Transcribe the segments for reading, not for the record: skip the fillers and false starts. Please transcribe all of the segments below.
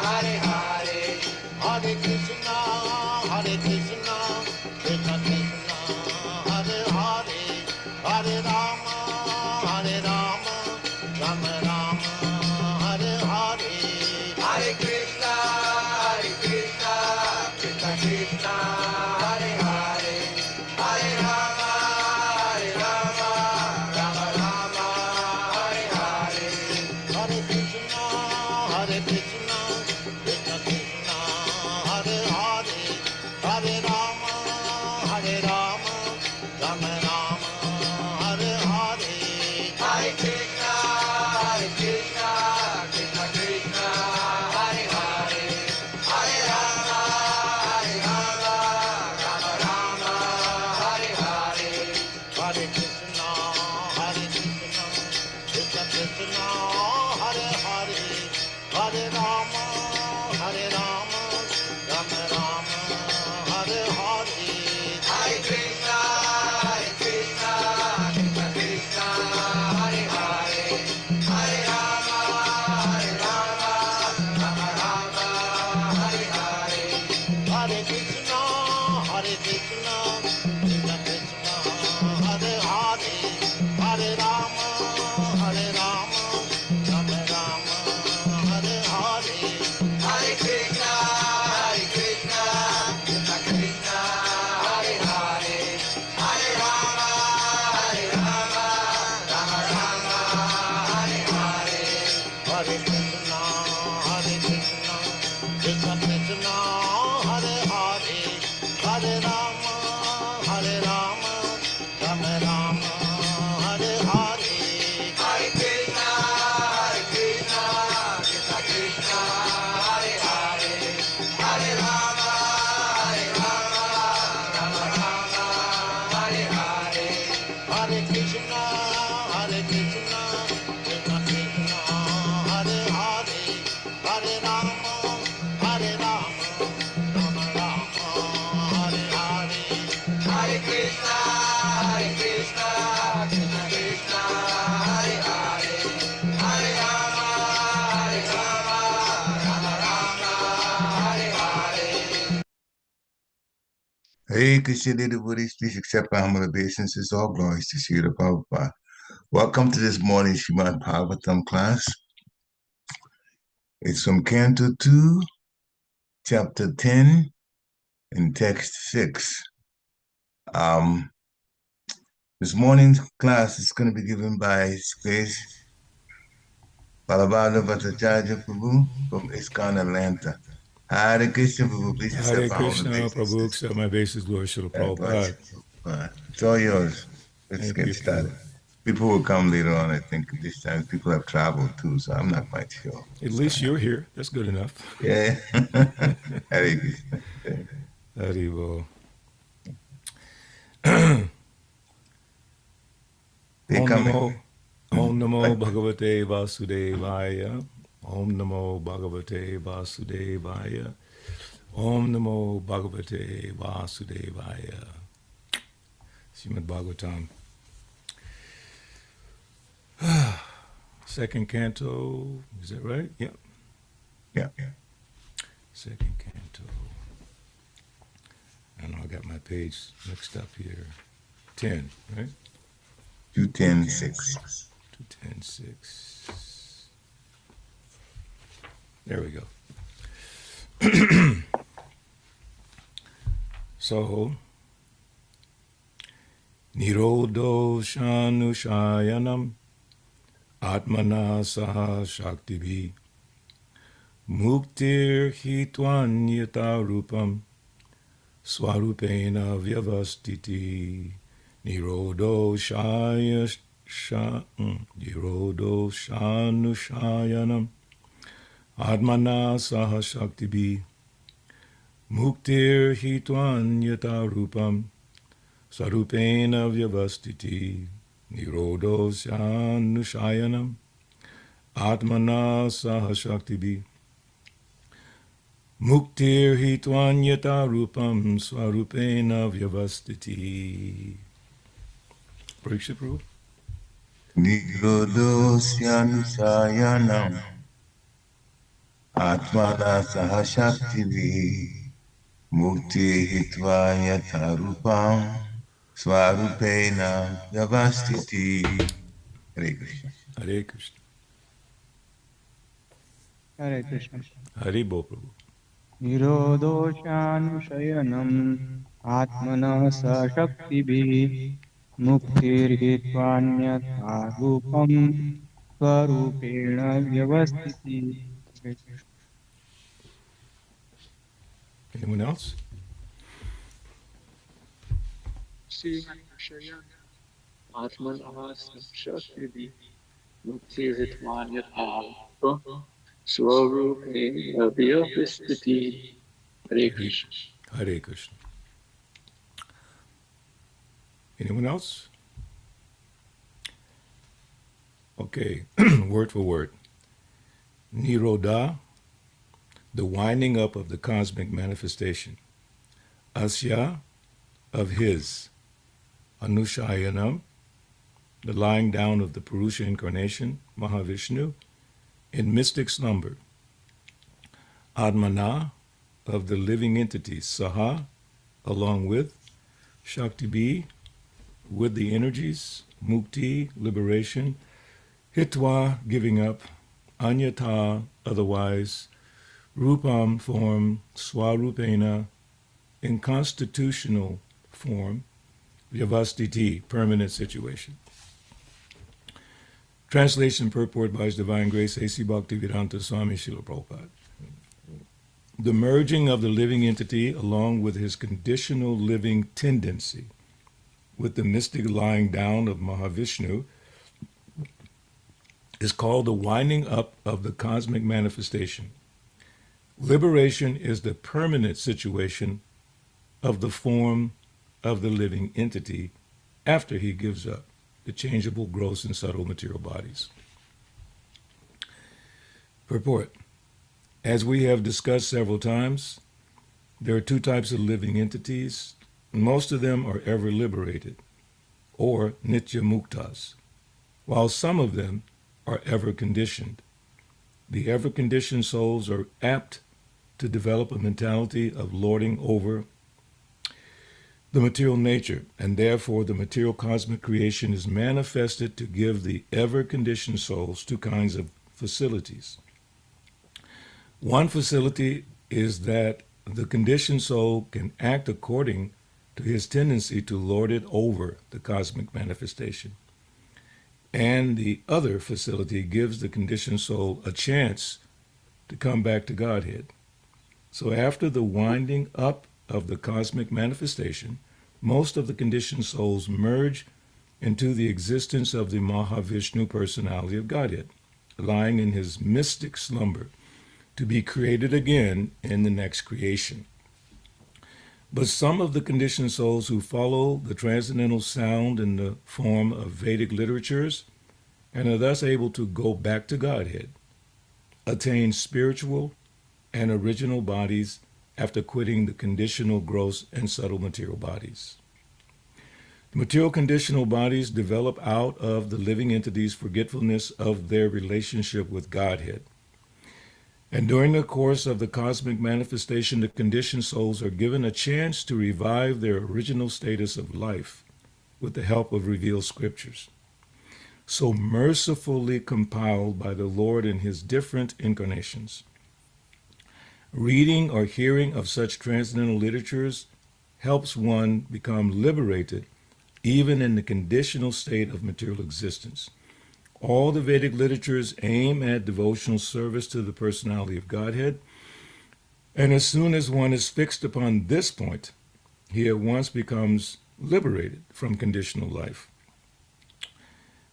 Hare Hare, Hare Krishna, Krishna Krishna, Hare Hare, Hare Rama, Rama Rama, Hare Hare, Hare Krishna, Krishna Krishna, Hare Hare, Hare Rama, Rama Rama, Hare Hare, Hare Krishna, Krishna Krishna, Hare Hare, Hare Rama, Rama Rama, Hare Hare, Hare Krishna, Krishna Krishna, Hare Hare, Hare Rama, Rama Rama, Hare Hare, Hare Krishna, Krishna Krishna, Hare Hare, Hare Rama, Rama Rama, Hare Hare, Hare Krishna, Krishna Krishna, Hare Hare, Hare Rama, Rama Rama, Hare Hare, Hare Krishna, Krishna Krishna, Hare Hare, Hare Rama, Rama Rama, Hare Hare, Hare Krishna, Krishna Krishna, Hare Hare, Hare Rama, Rama Rama, Hare Hare, Hare Krishna, Krishna Krishna, Hare Hare, Hare Rama, Rama Rama, Hare Hare, Hare Krishna, Krishna Krishna, Hare Hare, Hare Rama, Rama Rama, Hare Hare, Hare Krishna, Krishna Krishna, Hare Hare, Hare Rama, Rama Rama, Hare Hare, Hare Krishna, Krishna Krishna, Hare Hare, Hare Rama, Rama Rama, Hare Hare. Hey, Krishna devotees, please accept my humble obeisances. All glories to Srila Prabhupada. Welcome to this morning Srimad Bhagavatam class. It's from Canto 2, Chapter 10, and Text 6. This morning's class is going to be given by His Grace Balabhadra Prabhu from ISKCON Atlanta. Hare Krishna, Prabhu, please accept Hare my humble Krishna, Prabhu, obeisances. accept my basis, Lord Srila Prabhupada. It's all yours. Let's Thank get you. started. People will come later on, I think, this time. People have traveled too, so I'm not quite sure. At least you're here. That's good enough. Yeah. Hare Krishna. Haribo. They coming. Om Namo Bhagavate Vasudevaya. Om Namo Bhagavate Vasudevaya. Om Namo Bhagavate Vasudevaya. Srimad Bhagavatam. Second canto, is that right? Yeah. Yeah. Second canto. I know I got my page mixed up here. 10, right? 210.6. 210.6. There we go. So, nirodho syānuśayanam ātmanaḥ saha śaktibhiḥ muktir hitvānyathā rūpaṁ sva-rūpeṇa vyavasthitiḥ nirodho syānuśayanam ātmanaḥ saha śaktibhiḥ muktir hitvānyathā rūpaṁ sva-rūpeṇa vyavasthitiḥ nirodho syānuśayanam ātmanaḥ saha śaktibhiḥ muktir hitvānyathā rūpaṁ sva-rūpeṇa vyavasthitiḥ. Parikshit Prabhu. Nirodho syānuśayanam ātmanaḥ saha śaktibhiḥ muktir hitvānyathā rūpaṁ sva-rūpeṇa vyavasthitiḥ. Hare Krishna. Hare Krishna. Hare Krishna. Hare Bol, Prabhu. nirodho syānuśayanam ātmanaḥ saśaktibhiḥ muktir hitvānyathā rūpaṁ sva-rūpeṇa vyavasthitiḥ. Hare Krishna. Anyone else? ātmanaḥ saśaktibhiḥ muktir hitvānyathā sva-rūpeṇa vyavasthitiḥ. Hare Krishna. Hare Krishna. Anyone else? Okay, word for word. Nirodha, the winding up of the cosmic manifestation. Asya, of his. Anuśayanam, the lying down of the Purusha incarnation, Mahā-Viṣṇu, in mystic slumber. ātmanaḥ, of the living entity, saha, along with. śaktibhiḥ, with the energies. Muktir, liberation. Hitvā, giving up. Anyatha, otherwise. Rūpaṁ, form. sva-rūpeṇa, in constitutional form. Vyavasthitiḥ, permanent situation. Translation purport by His Divine Grace A.C. Bhaktivedanta Swami Srila Prabhupada. The merging of the living entity along with his conditional living tendency with the mystic lying down of Mahā-Viṣṇu is called the winding up of the cosmic manifestation. Liberation is the permanent situation of the form of the living entity after he gives up the changeable, gross, and subtle material bodies. Purport. As we have discussed several times, there are two types of living entities. Most of them are ever liberated, or nitya muktas, while some of them are ever conditioned. The ever conditioned souls are apt to develop a mentality of lording over the material nature, and therefore the material cosmic creation is manifested to give the ever-conditioned souls two kinds of facilities. One facility is that the conditioned soul can act according to his tendency to lord it over the cosmic manifestation. And the other facility gives the conditioned soul a chance to come back to Godhead. So after the winding up of the cosmic manifestation, most of the conditioned souls merge into the existence of the Mahā-Viṣṇu personality of Godhead, lying in his mystic slumber, to be created again in the next creation. But some of the conditioned souls who follow the transcendental sound in the form of Vedic literatures and are thus able to go back to Godhead, attain spiritual and original bodies after quitting the conditional, gross, and subtle material bodies. The material conditional bodies develop out of the living entity's forgetfulness of their relationship with Godhead. And during the course of the cosmic manifestation, the conditioned souls are given a chance to revive their original status of life with the help of revealed scriptures, so mercifully compiled by the Lord in his different incarnations. Reading or hearing of such transcendental literatures helps one become liberated even in the conditional state of material existence. All the Vedic literatures aim at devotional service to the personality of Godhead, and as soon as one is fixed upon this point, he at once becomes liberated from conditional life.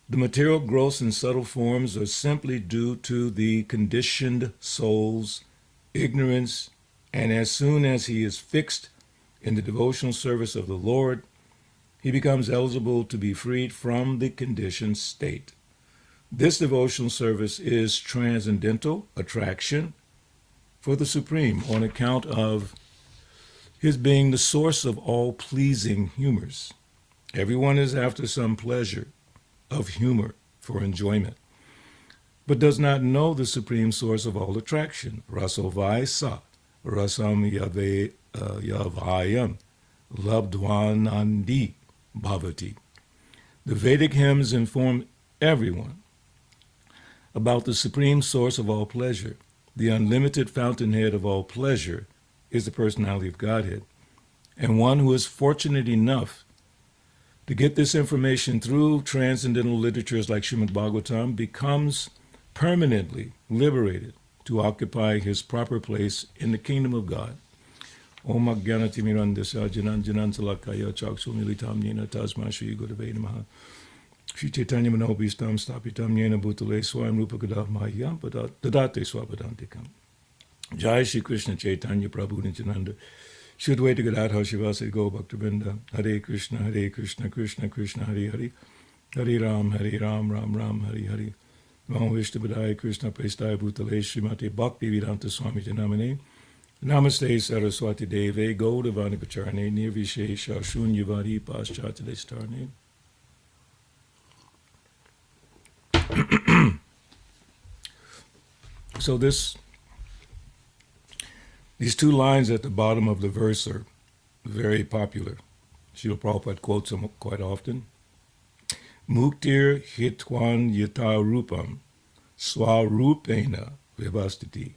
The material, gross, and subtle forms are simply due to the conditioned soul's ignorance, and as soon as he is fixed in the devotional service of the Lord, he becomes eligible to be freed from the conditioned state. This devotional service is transcendental attraction for the Supreme on account of his being the source of all pleasing humors. Everyone is after some pleasure of humor for enjoyment. but does not know the supreme source of all attraction, rasovai-sa, rasam yavayam, labdvanandi bhavati. The Vedic hymns inform everyone about the supreme source of all pleasure. The unlimited fountainhead of all pleasure is the personality of Godhead. And one who is fortunate enough to get this information through transcendental literatures like Srimad Bhagavatam becomes permanently liberated to occupy his proper place in the kingdom of God. Om Agyanati Mirandasya Janan Janan Salakaya Chaksu Militam Yena Tasma Shri Gurave Namaha Shri Chaitanya Manobhistam Stapitam Yena Bhutale Swayam Rupa Gadav Mahyam Dadate Swapadantikam. Jai Shri Krishna Chaitanya Prabhu Nityananda Shri Advaita Gadadhar Shivasari Gaur Bhaktivinoda Hare Krishna Krishna Krishna Hare Hare Hare Ram Ram Ram Hare Hare Mahā-Viṣṇu Padaya Krishna Prestaya Bhutale Srimate Bhakti Vedanta Swami Namane Namaste Saraswati Deve Gaudavani Pacharane Nirvishesha Shunyavadi Paschatale Starne. So these two lines at the bottom of the verse are very popular. Srila Prabhupada quotes them quite often. Muktir hitvānyathā rūpaṁ sva-rūpeṇa vyavasthitiḥ.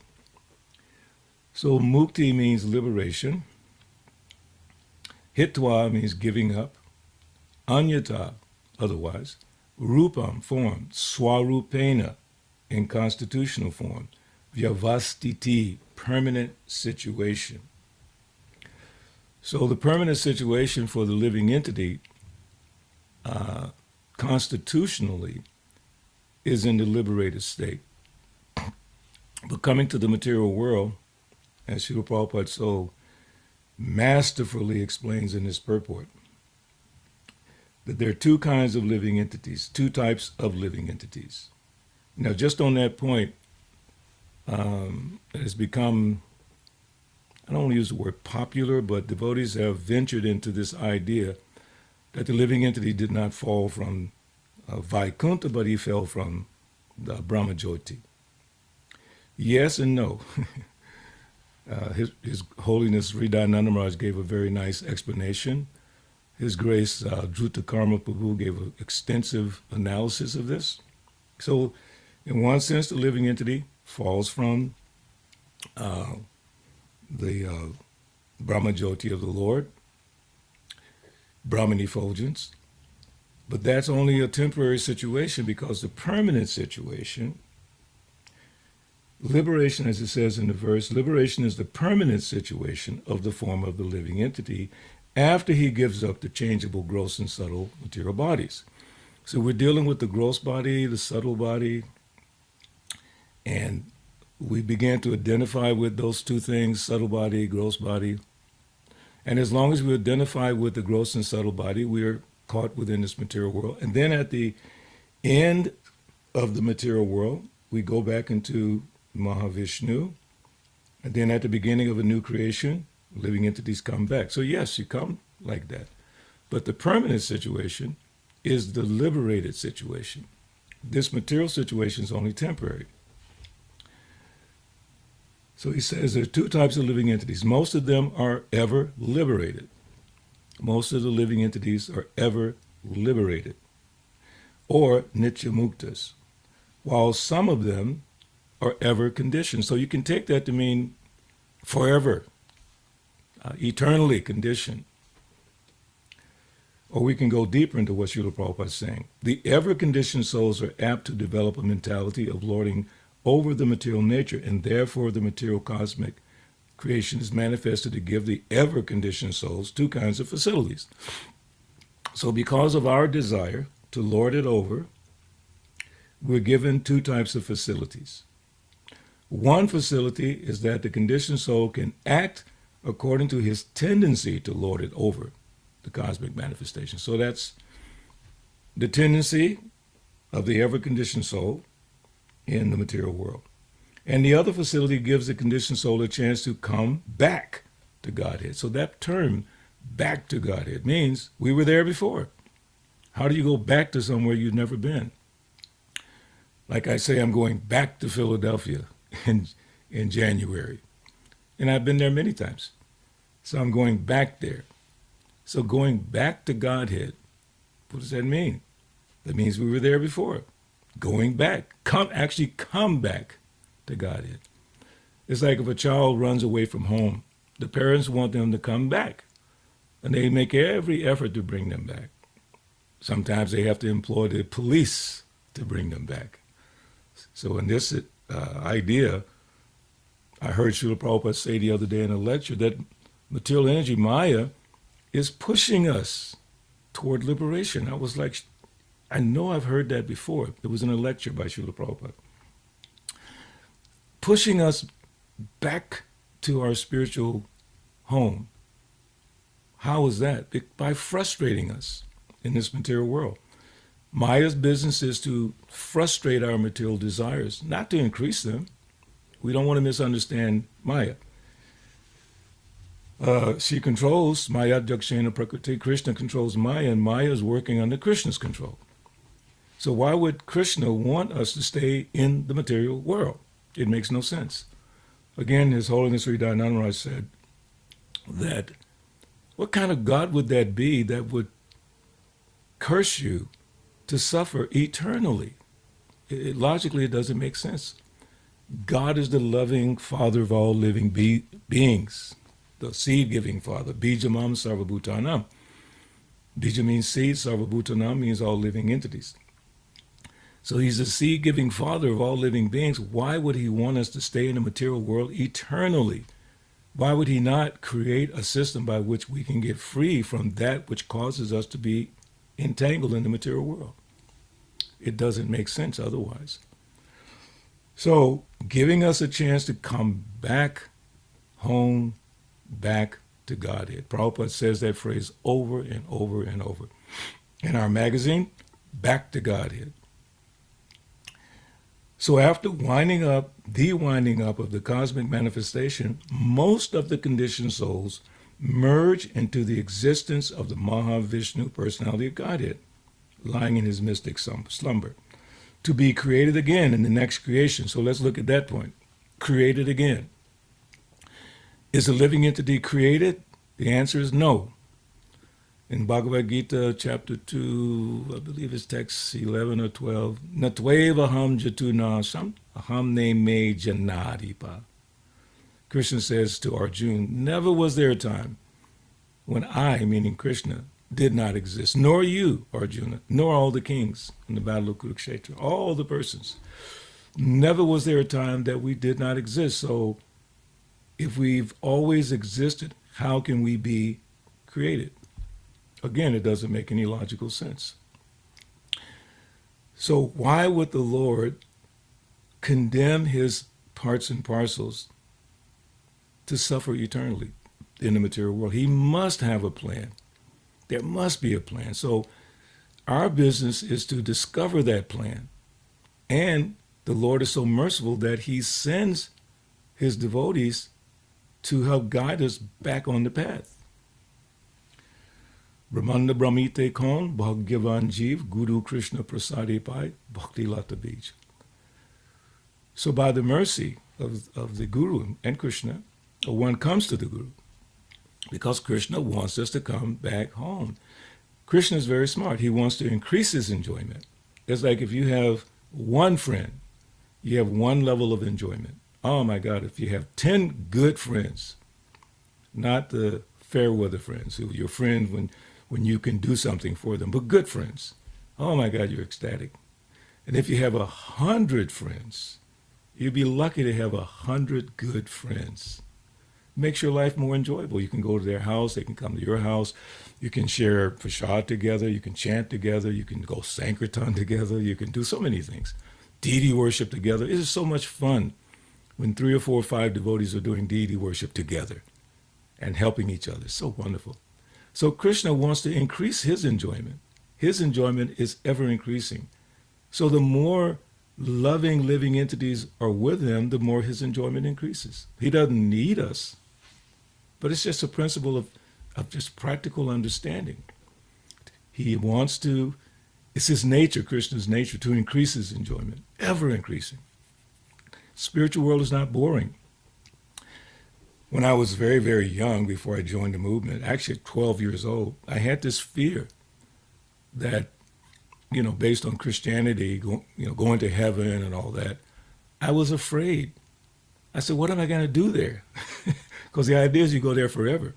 So mukti means liberation. Hitvā means giving up. Anyatha, otherwise. Rūpaṁ, form. Sva-rūpeṇa, in constitutional form. Vyavasthitiḥ, permanent situation. So the permanent situation for the living entity constitutionally is in the liberated state. But coming to the material world, as Srila Prabhupada so masterfully explains in his purport, that there are two kinds of living entities, two types of living entities. Now, just on that point, it has become, I don't want to use the word popular, but devotees have ventured into this idea that the living entity did not fall from Vaikuntha, but he fell from the Brahmajyoti. Yes and no. His Holiness Hridayananda Maharaj gave a very nice explanation. His Grace Dhruta Karma Prabhu gave an extensive analysis of this. So, in one sense, the living entity falls from the Brahmajyoti of the Lord, Brahman effulgence, but that's only a temporary situation, because the permanent situation, liberation, as it says in the verse, liberation is the permanent situation of the form of the living entity after he gives up the changeable gross and subtle material bodies. So we're dealing with the gross body, the subtle body, and we began to identify with those two things, subtle body, gross body. And as long as we identify with the gross and subtle body, we are caught within this material world. And then at the end of the material world, we go back into Mahā-Viṣṇu. And then at the beginning of a new creation, living entities come back. So yes, you come like that. But the permanent situation is the liberated situation. This material situation is only temporary. So he says there are two types of living entities. Most of them are ever liberated. Most of the living entities are ever liberated, or nitya muktas, while some of them are ever conditioned. So you can take that to mean forever, eternally conditioned. Or we can go deeper into what Srila Prabhupada is saying. The ever-conditioned souls are apt to develop a mentality of lording over the material nature, and therefore the material cosmic creation is manifested to give the ever-conditioned souls two kinds of facilities. So because of our desire to lord it over, we're given two types of facilities. One facility is that the conditioned soul can act according to his tendency to lord it over the cosmic manifestation. So that's the tendency of the ever-conditioned soul in the material world. And the other facility gives the conditioned soul a chance to come back to Godhead. So that term, back to Godhead, means we were there before. How do you go back to somewhere you've never been? Like I say, I'm going back to Philadelphia in January. And I've been there many times. So I'm going back there. So going back to Godhead, what does that mean? That means we were there before. Going back. Come back to Godhead. It's like if a child runs away from home, the parents want them to come back. And they make every effort to bring them back. Sometimes they have to employ the police to bring them back. So in this idea, I heard Srila Prabhupada say the other day in a lecture that material energy, Maya, is pushing us toward liberation. I was like, I know I've heard that before. It was in a lecture by Srila Prabhupada. Pushing us back to our spiritual home. How is that? By frustrating us in this material world. Maya's business is to frustrate our material desires, not to increase them. We don't want to misunderstand Maya. She controls Maya Jakshena Prakriti. Krishna controls Maya, and Maya is working under Krishna's control. So why would Krishna want us to stay in the material world? It makes no sense. Again, His Holiness Sri Dayananda Maharaj said that what kind of God would that be that would curse you to suffer eternally? Logically, it doesn't make sense. God is the loving Father of all living beings, the seed-giving Father. Bijamam sarvabhutanam. Bija means seed, sarvabhutanam means all living entities. So He's the seed-giving Father of all living beings. Why would He want us to stay in the material world eternally? Why would He not create a system by which we can get free from that which causes us to be entangled in the material world? It doesn't make sense otherwise. So giving us a chance to come back home, back to Godhead. Prabhupada says that phrase over and over and over. In our magazine, Back to Godhead. So after the winding up of the cosmic manifestation, most of the conditioned souls merge into the existence of the Mahā-Viṣṇu personality of Godhead, lying in His mystic slumber, to be created again in the next creation. So let's look at that point. Created again. Is a living entity created? The answer is no. In Bhagavad Gita, chapter 2, I believe it's text 11 or 12, Natvevaham jatunasam aham ne me janadipa. Krishna says to Arjuna, never was there a time when I, meaning Krishna, did not exist, nor you, Arjuna, nor all the kings in the battle of Kurukshetra, all the persons. Never was there a time that we did not exist. So if we've always existed, how can we be created? Again, it doesn't make any logical sense. So why would the Lord condemn His parts and parcels to suffer eternally in the material world? He must have a plan. There must be a plan. So our business is to discover that plan. And the Lord is so merciful that He sends His devotees to help guide us back on the path. Brahmanda Brahmite Kon, Bhagavan Jeev, Guru Krishna Prasadi Pai, Bhakti Lata Bij. So by the mercy of the Guru and Krishna, one comes to the Guru, because Krishna wants us to come back home. Krishna is very smart. He wants to increase his enjoyment. It's like if you have one friend, you have one level of enjoyment. Oh my God, if you have 10 good friends, not the fair weather friends, who your friend when you can do something for them, but good friends. Oh my God, you're ecstatic. And if you have 100 friends, you'd be lucky to have 100 good friends. Makes your life more enjoyable. You can go to their house, they can come to your house, you can share prasad together, you can chant together, you can go sankirtan together, you can do so many things. Deity worship together. It is so much fun when 3 or 4 or 5 devotees are doing deity worship together and helping each other. It's so wonderful. So Krishna wants to increase his enjoyment. His enjoyment is ever increasing. So the more loving living entities are with him, the more his enjoyment increases. He doesn't need us, but it's just a principle of just practical understanding. He wants to It's his nature, Krishna's nature, to increase his enjoyment, ever increasing. Spiritual world is not boring. When I was very, very young, before I joined the movement, actually at 12 years old, I had this fear that, based on Christianity, going to heaven and all that, I was afraid. I said, what am I going to do there? Because the idea is you go there forever.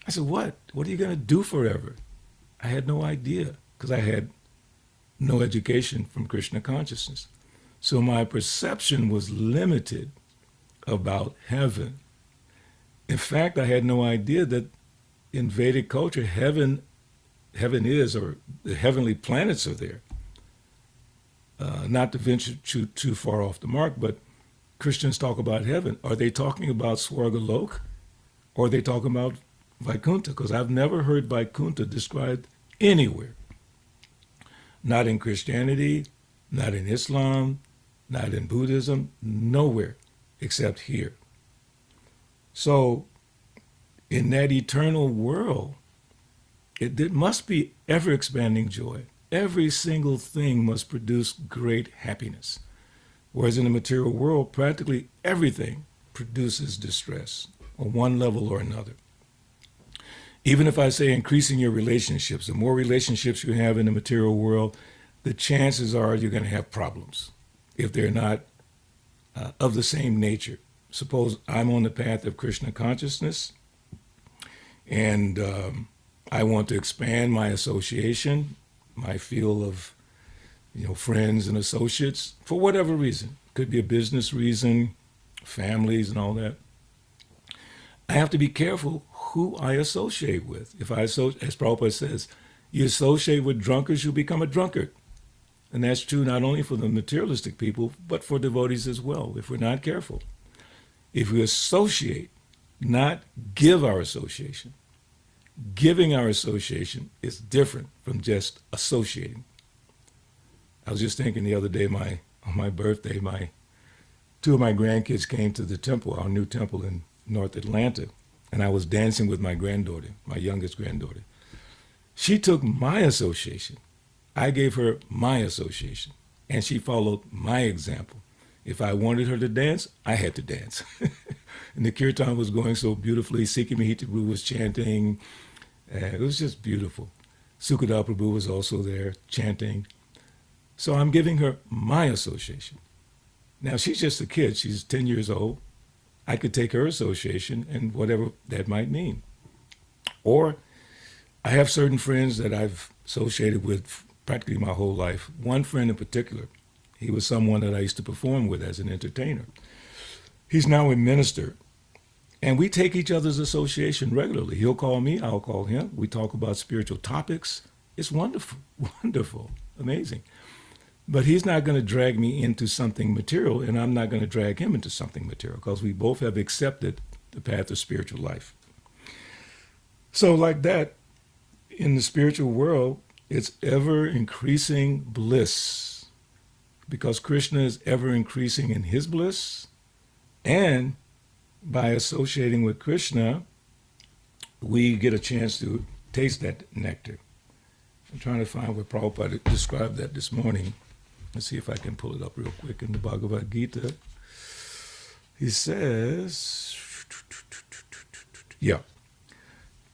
I said, what? What are you going to do forever? I had no idea, because I had no education from Krishna consciousness. So my perception was limited about heaven. In fact, I had no idea that in Vedic culture, heaven is, or the heavenly planets are there. Not to venture too far off the mark, but Christians talk about heaven. Are they talking about Swargalok, or are they talking about Vaikuntha? Because I've never heard Vaikuntha described anywhere. Not in Christianity, not in Islam, not in Buddhism, nowhere except here. So in that eternal world, it must be ever-expanding joy. Every single thing must produce great happiness. Whereas in the material world, practically everything produces distress on one level or another. Even if I say increasing your relationships, the more relationships you have in the material world, the chances are you're going to have problems if they're not of the same nature. Suppose I'm on the path of Krishna consciousness, and I want to expand my association, my field of friends and associates, for whatever reason. Could be a business reason, families and all that. I have to be careful who I associate with. If as Prabhupada says, you associate with drunkards, you become a drunkard. And that's true not only for the materialistic people, but for devotees as well, if we're not careful. If we associate, not give our association. Giving our association is different from just associating. I was just thinking the other day, on my birthday, two of my grandkids came to the temple, our new temple in North Atlanta, and I was dancing with my granddaughter, my youngest granddaughter. She took my association. I gave her my association, and she followed my example. If I wanted her to dance, I had to dance. And the kirtan was going so beautifully. Syāktibhiḥ Prabhu was chanting. It was just beautiful. Sukadeva Prabhu was also there chanting. So I'm giving her my association. Now, she's just a kid. She's 10 years old. I could take her association and whatever that might mean. Or I have certain friends that I've associated with practically my whole life. One friend in particular, he was someone that I used to perform with as an entertainer. He's now a minister. And we take each other's association regularly. He'll call me, I'll call him. We talk about spiritual topics. It's wonderful, wonderful, amazing. But he's not going to drag me into something material, and I'm not going to drag him into something material, because we both have accepted the path of spiritual life. So like that, in the spiritual world, it's ever increasing bliss, because Krishna is ever increasing in his bliss, and by associating with Krishna, we get a chance to taste that nectar. I'm trying to find where Prabhupada described that this morning. Let's see if I can pull it up real quick in the Bhagavad Gita. He says,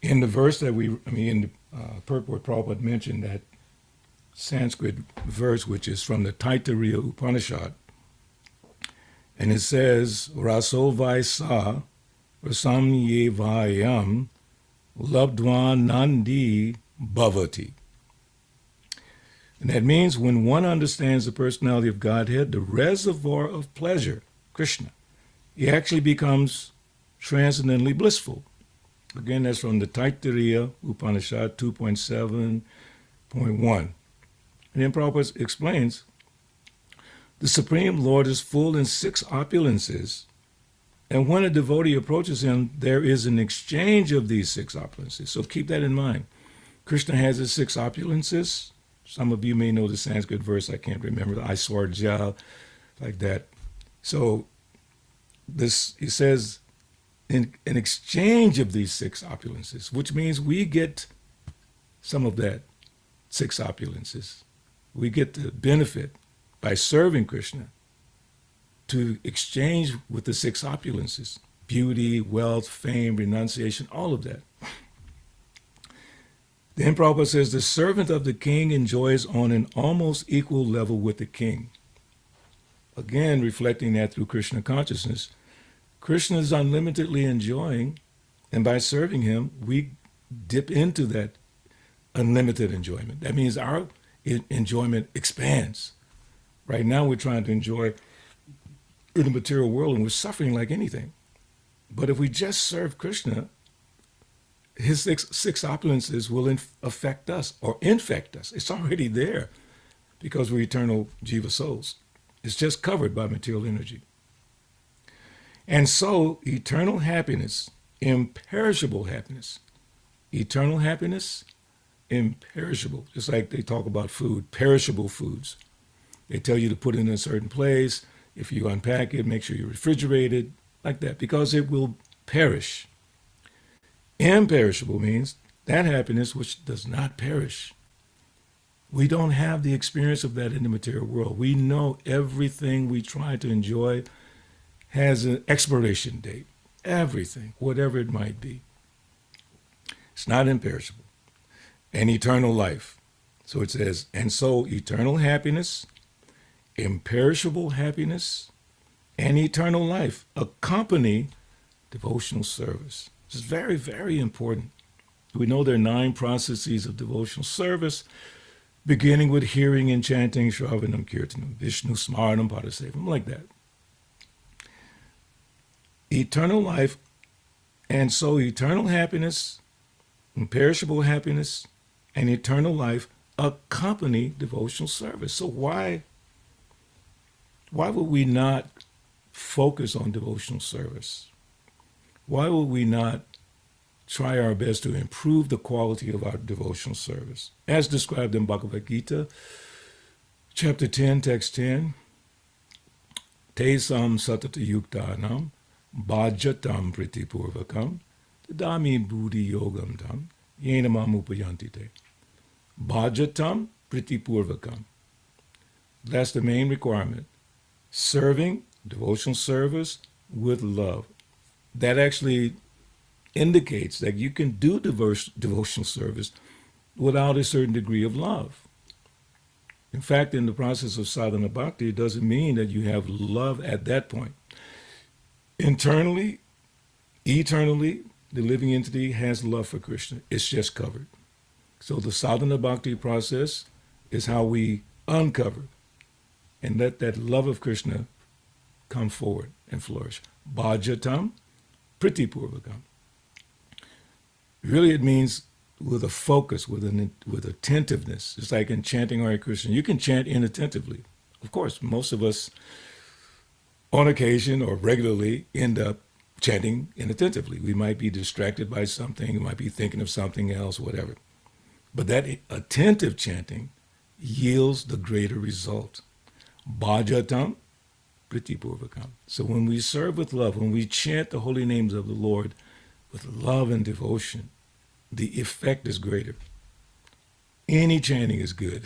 in the verse that in the purport, Prabhupada mentioned that Sanskrit verse, which is from the Taittiriya Upanishad, and it says, Raso vaisa rasamyevayam labdvan nandi bhavati. And that means when one understands the personality of Godhead, the reservoir of pleasure, Krishna, he actually becomes transcendently blissful. Again, that's from the Taittiriya Upanishad 2.7.1. And then Prabhupada explains, the Supreme Lord is full in 6 opulences, and when a devotee approaches him, there is an exchange of these 6 opulences. So keep that in mind. Krishna has his 6 opulences. Some of you may know the Sanskrit verse, I can't remember, the Aiswarja, like that. So this, he says, in exchange of these 6 opulences, which means we get some of that 6 opulences We get the benefit by serving Krishna to exchange with the six opulences: beauty, wealth, fame, renunciation, all of that. Then Prabhupada says the servant of the king enjoys on an almost equal level with the king. Again, reflecting that through Krishna consciousness, Krishna is unlimitedly enjoying, and by serving him, we dip into that unlimited enjoyment. That means our enjoyment expands. Right now, we're trying to enjoy in the material world, and we're suffering like anything. But if we just serve Krishna, his six opulences will affect us or infect us. It's already there because we're eternal jiva souls. It's just covered by material energy. And so, eternal happiness, imperishable happiness, eternal happiness, imperishable, just like they talk about food, perishable foods. They tell you to put it in a certain place. If you unpack it, make sure you refrigerate it, like that, because it will perish. Imperishable means that happiness which does not perish. We don't have the experience of that in the material world. We know everything we try to enjoy has an expiration date. Everything, whatever it might be. It's not imperishable. And eternal life. So it says, and so eternal happiness, imperishable happiness, and eternal life accompany devotional service. This is very, very important. We know there are 9 processes of devotional service, beginning with hearing and chanting, Shravanam, Kirtanam, Vishnu, Smaranam, Padasevam, like that. Eternal life, and so eternal happiness, imperishable happiness, and eternal life accompany devotional service. So why would we not focus on devotional service? Why would we not try our best to improve the quality of our devotional service? As described in Bhagavad Gita, chapter 10, text 10, Tesam satata yuktanam bhajatam pritipurvakam tadami buddhi yogam tam yenamam upayantite. Bhajatam pritipurvakam. That's the main requirement. Serving, devotional service with love. That actually indicates that you can do devotional service without a certain degree of love. In fact, in the process of sadhana bhakti, it doesn't mean that you have love at that point. Internally, eternally, the living entity has love for Krishna. It's just covered. So the sadhana bhakti process is how we uncover and let that love of Krishna come forward and flourish. Bhajatam pritipurvakam. Really, it means with a focus, with attentiveness. Just like in chanting Hare Krishna, you can chant inattentively. Of course, most of us, on occasion or regularly, end up chanting inattentively. We might be distracted by something, we might be thinking of something else, whatever. But that attentive chanting yields the greater result. Bhajatam pritipurvakam. So when we serve with love, when we chant the holy names of the Lord with love and devotion, the effect is greater. Any chanting is good.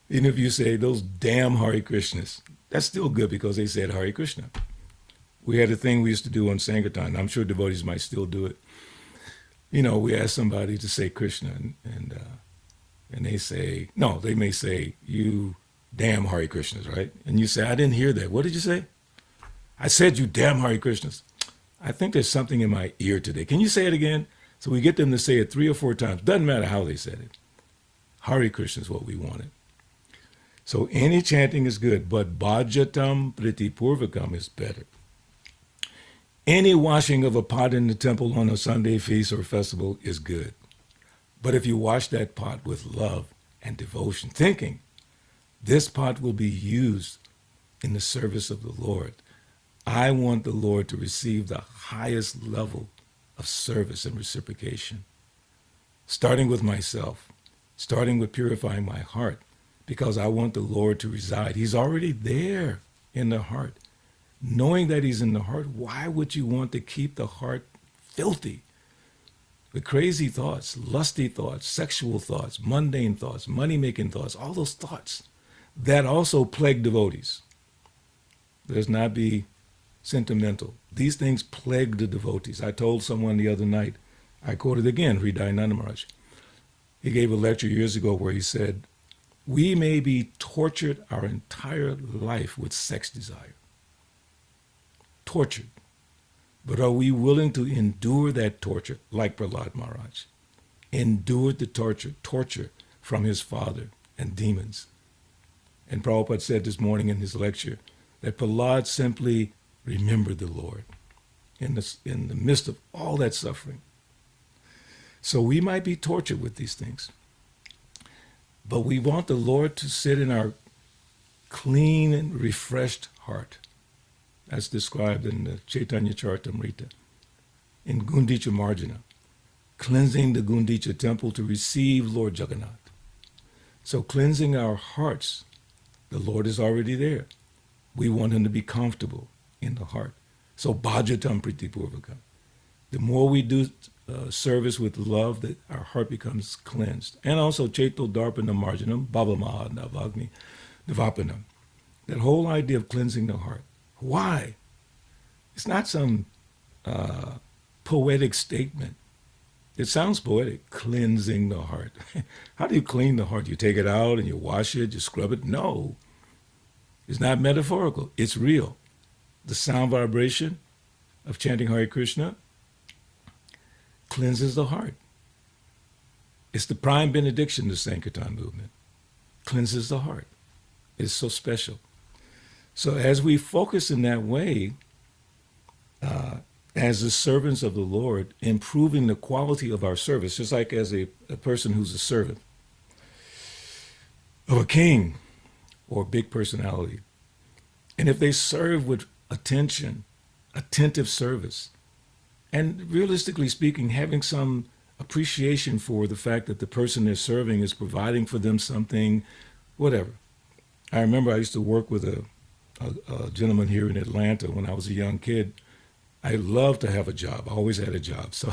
Even if you say those damn Hare Krishnas, that's still good because they said Hare Krishna. We had a thing we used to do on Sankirtan. I'm sure devotees might still do it. You know, we ask somebody to say Krishna, and they say, no, they may say, you damn Hare Krishnas, right? And you say, I didn't hear that. What did you say? I said, you damn Hare Krishnas. I think there's something in my ear today. Can you say it again? So we get them to say it 3 or 4 times. Doesn't matter how they said it. Hare Krishna is what we wanted. So any chanting is good, but bhajatam pritipurvakam is better. Any washing of a pot in the temple on a Sunday feast or festival is good. But if you wash that pot with love and devotion, thinking, this pot will be used in the service of the Lord. I want the Lord to receive the highest level of service and reciprocation. Starting with myself, starting with purifying my heart, because I want the Lord to reside. He's already there in the heart. Knowing that he's in the heart, why would you want to keep the heart filthy? with crazy thoughts, lusty thoughts, sexual thoughts, mundane thoughts, money-making thoughts, all those thoughts that also plague devotees. Let's not be sentimental. These things plague the devotees. I told someone the other night, I quoted again Hridayananda Maharaj. He gave a lecture years ago where he said, we may be tortured our entire life with sex desire. Tortured. But are we willing to endure that torture, like Prahlad Maharaj? Endured the torture from his father and demons. And Prabhupada said this morning in his lecture that Prahlad simply remembered the Lord in the midst of all that suffering. So we might be tortured with these things. But we want the Lord to sit in our clean and refreshed heart, as described in the Chaitanya Charitamrita, in Gundicha Marjana, cleansing the Gundicha temple to receive Lord Jagannath. So cleansing our hearts, the Lord is already there. We want him to be comfortable in the heart. So bhajatam pritipurvaka. The more we do service with love, that our heart becomes cleansed. And also Chaito Darpana Marjanam, Baba Maha Navagni Nivapanam. That whole idea of cleansing the heart. Why? It's not some poetic statement. It sounds poetic, cleansing the heart. How do you clean the heart? You take it out and you wash it, you scrub it? No. It's not metaphorical. It's real. The sound vibration of chanting Hare Krishna cleanses the heart. It's the prime benediction, the Sankirtan movement. Cleanses the heart. It's so special. So as we focus in that way, as the servants of the Lord, improving the quality of our service, just like as a person who's a servant of a king or a big personality. And if they serve with attention, attentive service, and realistically speaking, having some appreciation for the fact that the person they're serving is providing for them something, whatever. I remember I used to work with a gentleman here in Atlanta when I was a young kid. I loved to have a job. I always had a job. So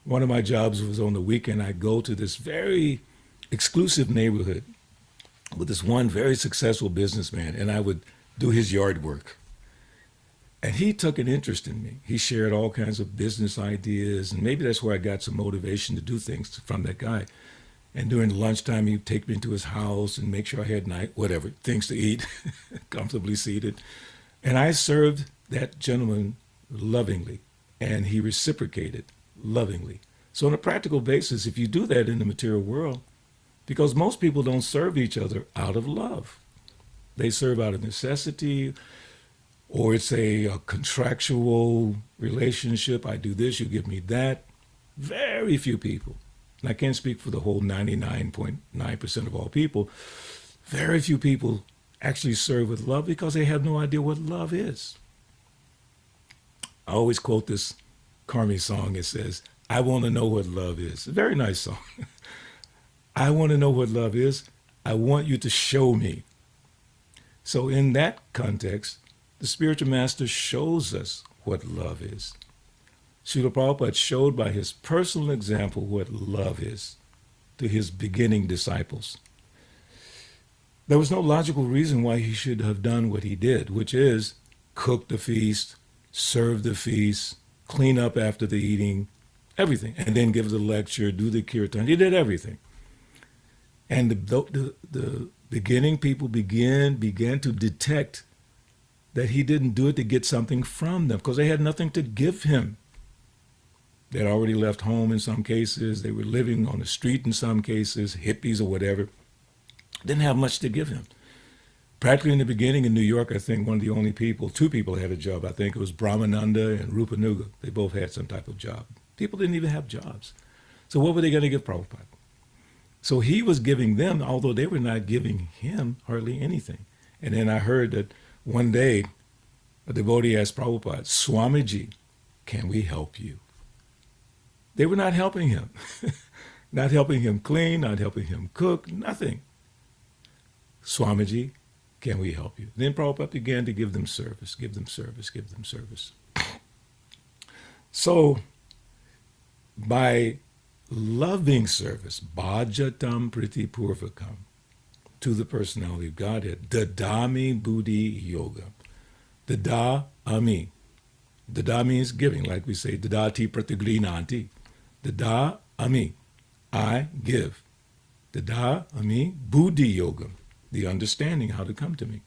one of my jobs was on the weekend. I'd go to this very exclusive neighborhood with this one very successful businessman, and I would do his yard work. And he took an interest in me. He shared all kinds of business ideas, and maybe that's where I got some motivation to do things from that guy. And during lunchtime, he'd take me to his house and make sure I had things to eat, comfortably seated. And I served that gentleman lovingly, and he reciprocated lovingly. So on a practical basis, if you do that in the material world, because most people don't serve each other out of love. They serve out of necessity, or it's a contractual relationship. I do this, you give me that. Very few people, and I can't speak for the whole 99.9% of all people, very few people actually serve with love because they have no idea what love is. I always quote this Carmi song. It says, I want to know what love is. A very nice song. I want to know what love is. I want you to show me. So in that context, the spiritual master shows us what love is. Srila Prabhupada showed by his personal example what love is to his beginning disciples. There was no logical reason why he should have done what he did, which is cook the feast, serve the feast, clean up after the eating, everything, and then give the lecture, do the kirtan. He did everything. And the beginning people began to detect that he didn't do it to get something from them because they had nothing to give him. They had already left home in some cases. They were living on the street in some cases, hippies or whatever. Didn't have much to give him. Practically in the beginning in New York, I think one of the only people, two people had a job. I think it was Brahmananda and Rupanuga. They both had some type of job. People didn't even have jobs. So what were they going to give Prabhupada? So he was giving them, although they were not giving him hardly anything. And then I heard that one day a devotee asked Prabhupada, Swamiji, can we help you? They were not helping him. Not helping him clean, not helping him cook, nothing. Swamiji, can we help you? Then Prabhupada began to give them service, give them service, give them service. So by loving service, bhajatam pritipurvakam, to the personality of Godhead, dadami buddhi yoga. Dada ami. Dada means giving, like we say, dadati pratigrinanti. Dada ami. I give. Dada ami buddhi yoga, the understanding how to come to me.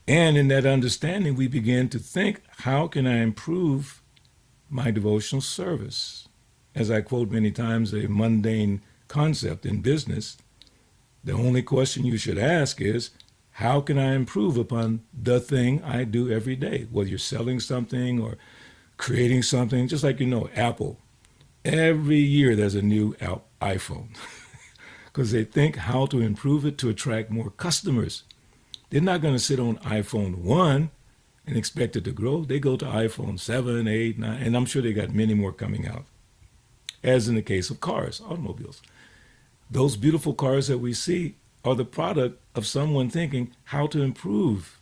And in that understanding, we begin to think, how can I improve my devotional service? As I quote many times, a mundane concept in business, the only question you should ask is, how can I improve upon the thing I do every day? Whether you're selling something or creating something, just like Apple. Every year there's a new iPhone because they think how to improve it to attract more customers. They're not going to sit on iPhone 1 and expect it to grow. They go to iPhone 7, 8, 9, and I'm sure they got many more coming out. As in the case of cars, automobiles. Those beautiful cars that we see are the product of someone thinking how to improve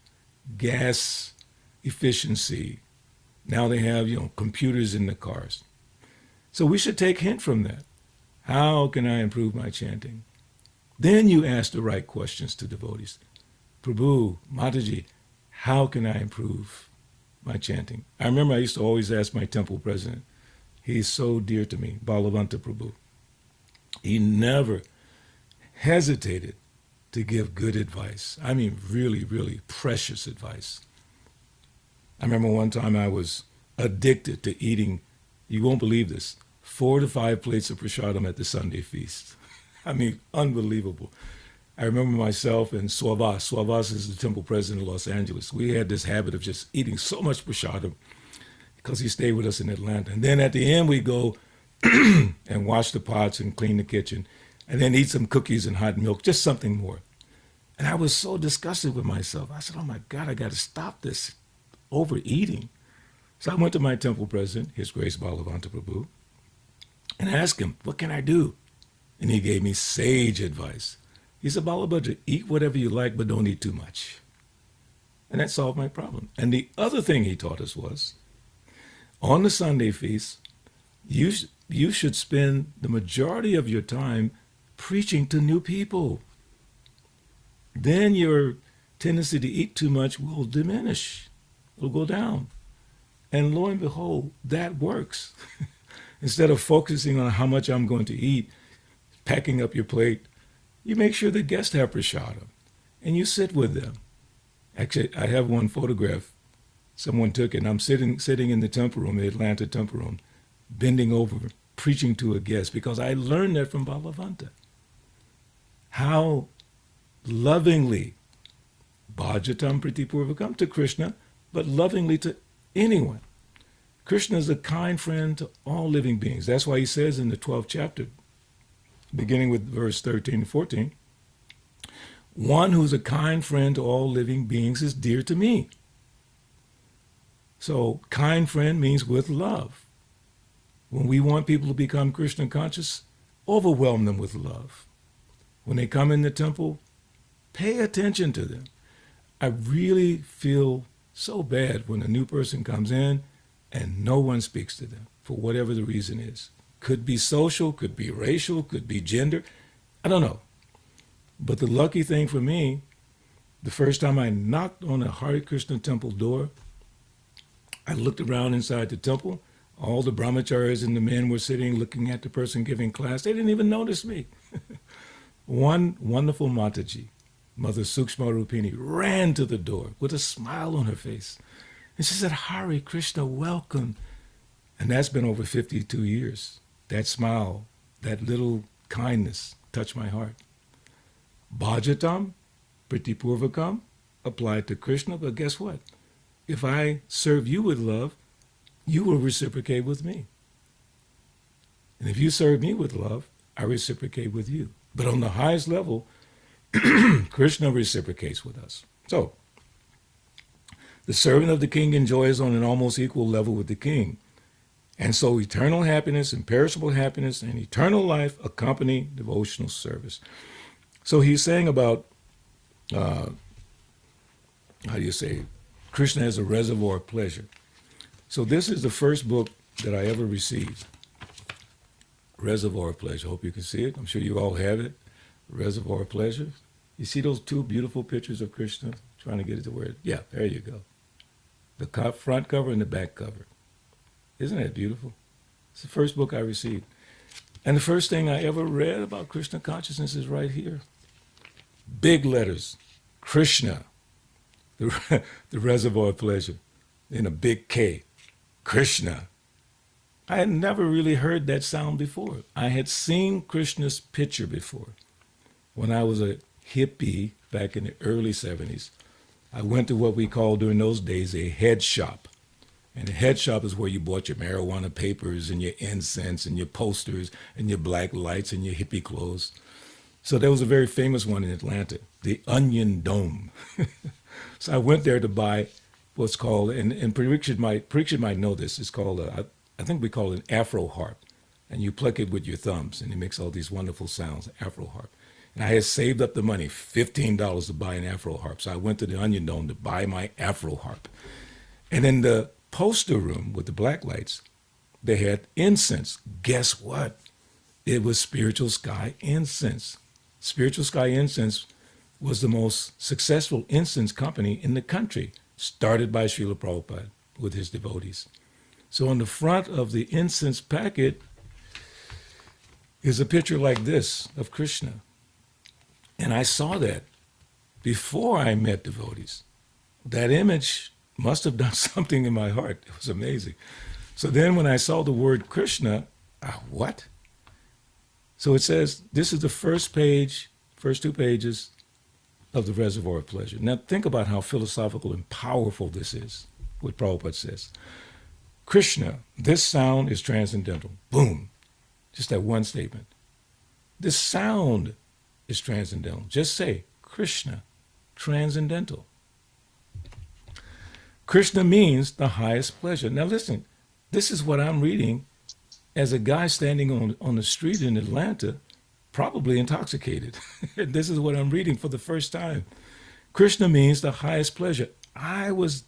gas efficiency. Now they have, computers in the cars. So we should take hint from that. How can I improve my chanting? Then you ask the right questions to devotees. Prabhu, Mataji, how can I improve my chanting? I remember I used to always ask my temple president. He's so dear to me, Balabhadra Prabhu. He never hesitated to give good advice. I mean, really, really precious advice. I remember one time I was addicted to eating, you won't believe this, 4 to 5 plates of prasadam at the Sunday feast. I mean, unbelievable. I remember myself and Swavas is the temple president of Los Angeles. We had this habit of just eating so much prasadam because he stayed with us in Atlanta. And then at the end, we go and wash the pots and clean the kitchen and then eat some cookies and hot milk, just something more. And I was so disgusted with myself. I said, oh my God, I got to stop this overeating. So I went to my temple president, His Grace Balabhadra Prabhu, and asked him, what can I do? And he gave me sage advice. He said, Balabhadra, eat whatever you like, but don't eat too much. And that solved my problem. And the other thing he taught us was, on the Sunday feast, you should spend the majority of your time preaching to new people. Then your tendency to eat too much will diminish. It'll go down. And lo and behold, that works. Instead of focusing on how much I'm going to eat, packing up your plate, you make sure the guests have prasadam, and you sit with them. Actually, I have one photograph. Someone took it, and I'm sitting in the temple room, the Atlanta temple room, bending over, preaching to a guest, because I learned that from Balabhadra. How lovingly, bhajatam pritipurvakam to Krishna, but lovingly to anyone. Krishna is a kind friend to all living beings. That's why he says in the 12th chapter, beginning with verse 13 and 14, one who's a kind friend to all living beings is dear to me. So kind friend means with love. When we want people to become Krishna conscious, overwhelm them with love. When they come in the temple, pay attention to them. I really feel so bad when a new person comes in and no one speaks to them for whatever the reason is. Could be social, could be racial, could be gender. I don't know. But the lucky thing for me, the first time I knocked on a Hare Krishna temple door, I looked around inside the temple. All the brahmacharis and the men were sitting looking at the person giving class. They didn't even notice me. One wonderful Mataji, Mother sva-rūpeṇa, ran to the door with a smile on her face. And she said, Hare Krishna, welcome. And that's been over 52 years. That smile, that little kindness touched my heart. Bhajatam, pritipurvakam, applied to Krishna, but guess what? If I serve you with love, you will reciprocate with me. And if you serve me with love, I reciprocate with you. But on the highest level, Krishna reciprocates with us. So, the servant of the king enjoys on an almost equal level with the king. And so eternal happiness, imperishable happiness, and eternal life accompany devotional service. So he's saying about, Krishna as a reservoir of pleasure. So this is the first book that I ever received. Reservoir of Pleasure. Hope you can see it. I'm sure you all have it. Reservoir of Pleasure. You see those two beautiful pictures of Krishna? Trying to get it to where, yeah, there you go. The front cover and the back cover. Isn't that beautiful? It's the first book I received. And the first thing I ever read about Krishna consciousness is right here. Big letters, Krishna, the Reservoir of Pleasure, in a big K, Krishna. I had never really heard that sound before. I had seen Krishna's picture before. When I was a hippie back in the early 70s, I went to what we called during those days a head shop. And the head shop is where you bought your marijuana papers and your incense and your posters and your black lights and your hippie clothes. So there was a very famous one in Atlanta, the Onion Dome. So I went there to buy what's called, and Parikshit might know this, it's called, I think we call it an Afro harp. And you pluck it with your thumbs and it makes all these wonderful sounds, Afro harp. And I had saved up the money, $15 to buy an Afro harp. So I went to the Onion Dome to buy my Afro harp. And in the poster room with the black lights, they had incense. Guess what? It was Spiritual Sky Incense. Spiritual Sky Incense was the most successful incense company in the country, started by Srila Prabhupada with his devotees. So on the front of the incense packet is a picture like this of Krishna. And I saw that before I met devotees. That image must have done something in my heart. It was amazing. So then when I saw the word Krishna, what? So it says, this is the first page, first two pages of the Reservoir of Pleasure. Now think about how philosophical and powerful this is, what Prabhupada says. Krishna, this sound is transcendental. Boom. Just that one statement. This sound is transcendental. Just say, Krishna, transcendental. Krishna means the highest pleasure. Now listen, this is what I'm reading as a guy standing on the street in Atlanta, probably intoxicated. This is what I'm reading for the first time. Krishna means the highest pleasure. I was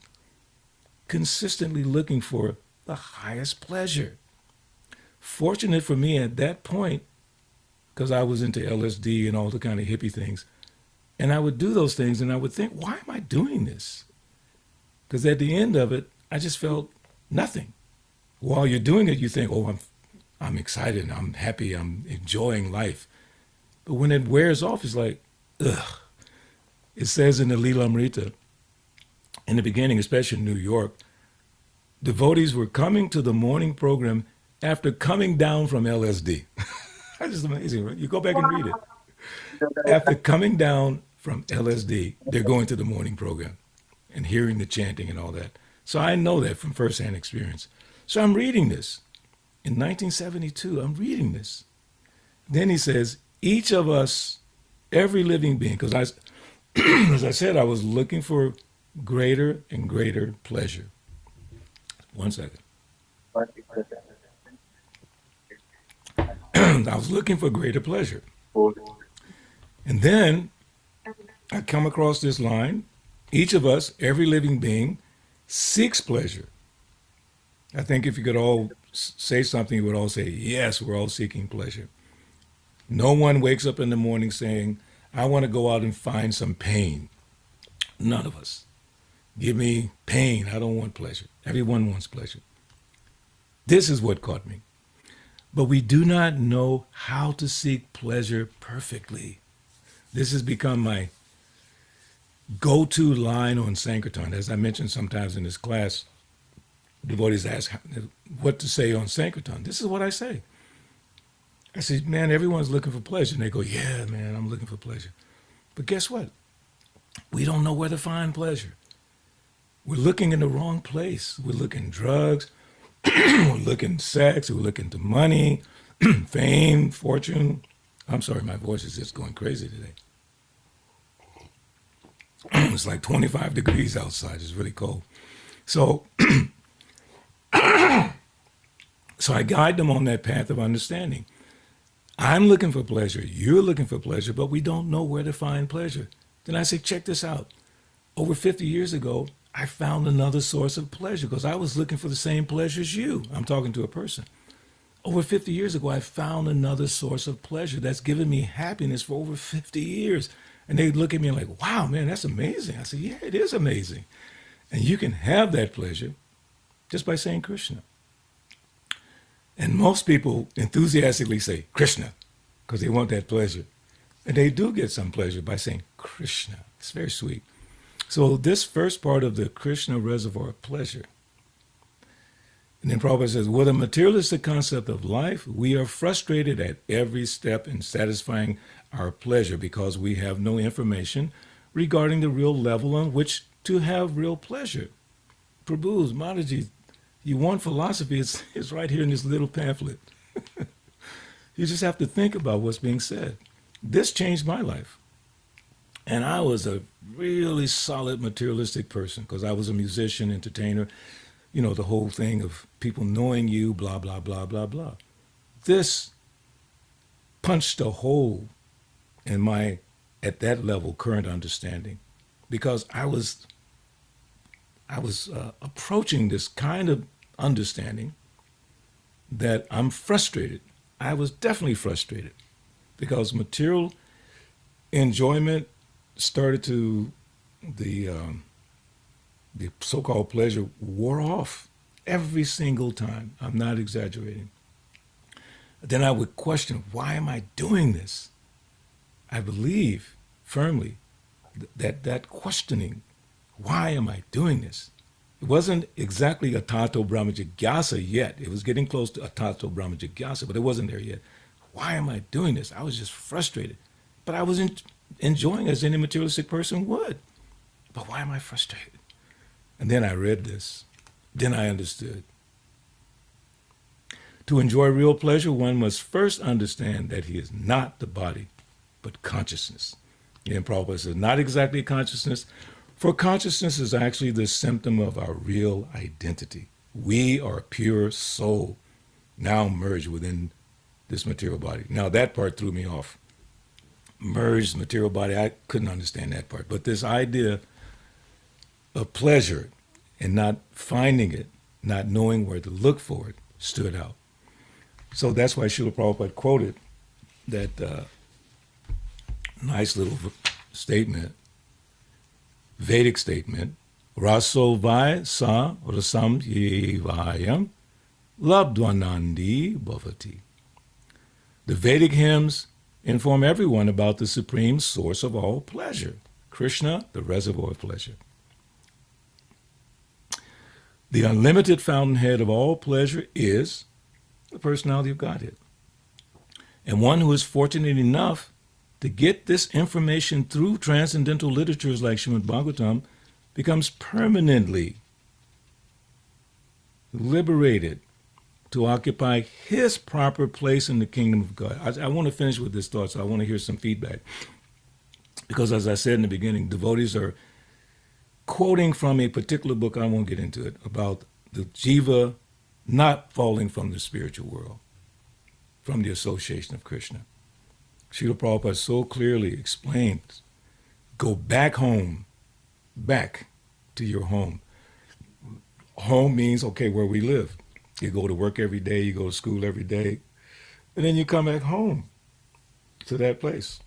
consistently looking for the highest pleasure. Fortunate for me at that point, because I was into LSD and all the kind of hippie things, and I would do those things and I would think, why am I doing this? Because at the end of it, I just felt nothing. While you're doing it, you think, oh, I'm excited, I'm happy, I'm enjoying life. But when it wears off, it's like, ugh. It says in the Lilamrita, in the beginning, especially in New York, devotees were coming to the morning program after coming down from LSD. That's just amazing, right? You go back and read it. After coming down from LSD, they're going to the morning program and hearing the chanting and all that. So I know that from firsthand experience. So I'm reading this. In 1972, I'm reading this. Then he says, each of us, every living being, because as I said, I was looking for greater and greater pleasure. One second. I was looking for greater pleasure. And then I come across this line, each of us, every living being, seeks pleasure. I think if you could all say something, you would all say, yes, we're all seeking pleasure. No one wakes up in the morning saying, I want to go out and find some pain. None of us. Give me pain. I don't want pleasure. Everyone wants pleasure. This is what caught me. But we do not know how to seek pleasure perfectly. This has become my go-to line on Sankirtan. As I mentioned sometimes in this class, devotees ask what to say on Sankirtan. This is what I say. I say, man, everyone's looking for pleasure. And they go, yeah, man, I'm looking for pleasure. But guess what? We don't know where to find pleasure. We're looking in the wrong place. We're looking drugs. We're looking sex. We're looking to money, fame, fortune. I'm sorry, my voice is just going crazy today. It's like 25 degrees outside. It's really cold. So, so I guide them on that path of understanding. I'm looking for pleasure. You're looking for pleasure, but we don't know where to find pleasure. Then I say, check this out. Over 50 years ago, I found another source of pleasure because I was looking for the same pleasure as you. I'm talking to a person. Over 50 years ago, I found another source of pleasure that's given me happiness for over 50 years. And they look at me like, wow, man, that's amazing. I said, yeah, it is amazing. And you can have that pleasure just by saying Krishna. And most people enthusiastically say Krishna because they want that pleasure. And they do get some pleasure by saying Krishna. It's very sweet. So this first part of the Krishna reservoir of pleasure. And then Prabhupada says, with a materialistic concept of life, we are frustrated at every step in satisfying our pleasure because we have no information regarding the real level on which to have real pleasure. Prabhu's, Mataji, you want philosophy, it's right here in this little pamphlet. You just have to think about what's being said. This changed my life. And I was a really solid materialistic person because I was a musician, entertainer, you know, the whole thing of people knowing you, blah, blah, blah, blah, blah. This punched a hole in my, at that level, current understanding because I was approaching this kind of understanding that I'm frustrated. I was definitely frustrated because material enjoyment started to, the so-called pleasure wore off every single time. I'm not exaggerating. Then I would question, why am I doing this? I believe firmly that questioning, why am I doing this? It wasn't exactly a tato brahma jigyasa yet. It was getting close to a tato brahma jigyasa, but it wasn't there yet. Why am I doing this? I was just frustrated. But I was enjoying as any materialistic person would. But why am I frustrated? And then I read this. Then I understood. To enjoy real pleasure, one must first understand that he is not the body, but consciousness. And Prabhupada says, not exactly consciousness, for consciousness is actually the symptom of our real identity. We are a pure soul, now merged within this material body. Now that part threw me off. Merged material body, I couldn't understand that part. But this idea of pleasure and not finding it, not knowing where to look for it, stood out. So that's why Srila Prabhupada quoted that nice little statement, Vedic statement, Raso vai sa rasam yevayam labdvanandi bhavati. The Vedic hymns inform everyone about the supreme source of all pleasure, Krishna, the reservoir of pleasure. The unlimited fountainhead of all pleasure is the personality of Godhead. And one who is fortunate enough to get this information through transcendental literatures like Srimad Bhagavatam becomes permanently liberated to occupy his proper place in the kingdom of God. I want to finish with this thought, so I want to hear some feedback. Because as I said in the beginning, devotees are quoting from a particular book, I won't get into it, about the jiva not falling from the spiritual world, from the association of Krishna. Srila Prabhupada so clearly explains, go back home, back to your home. Home means, okay, where we live. You go to work every day, you go to school every day, and then you come back home to that place.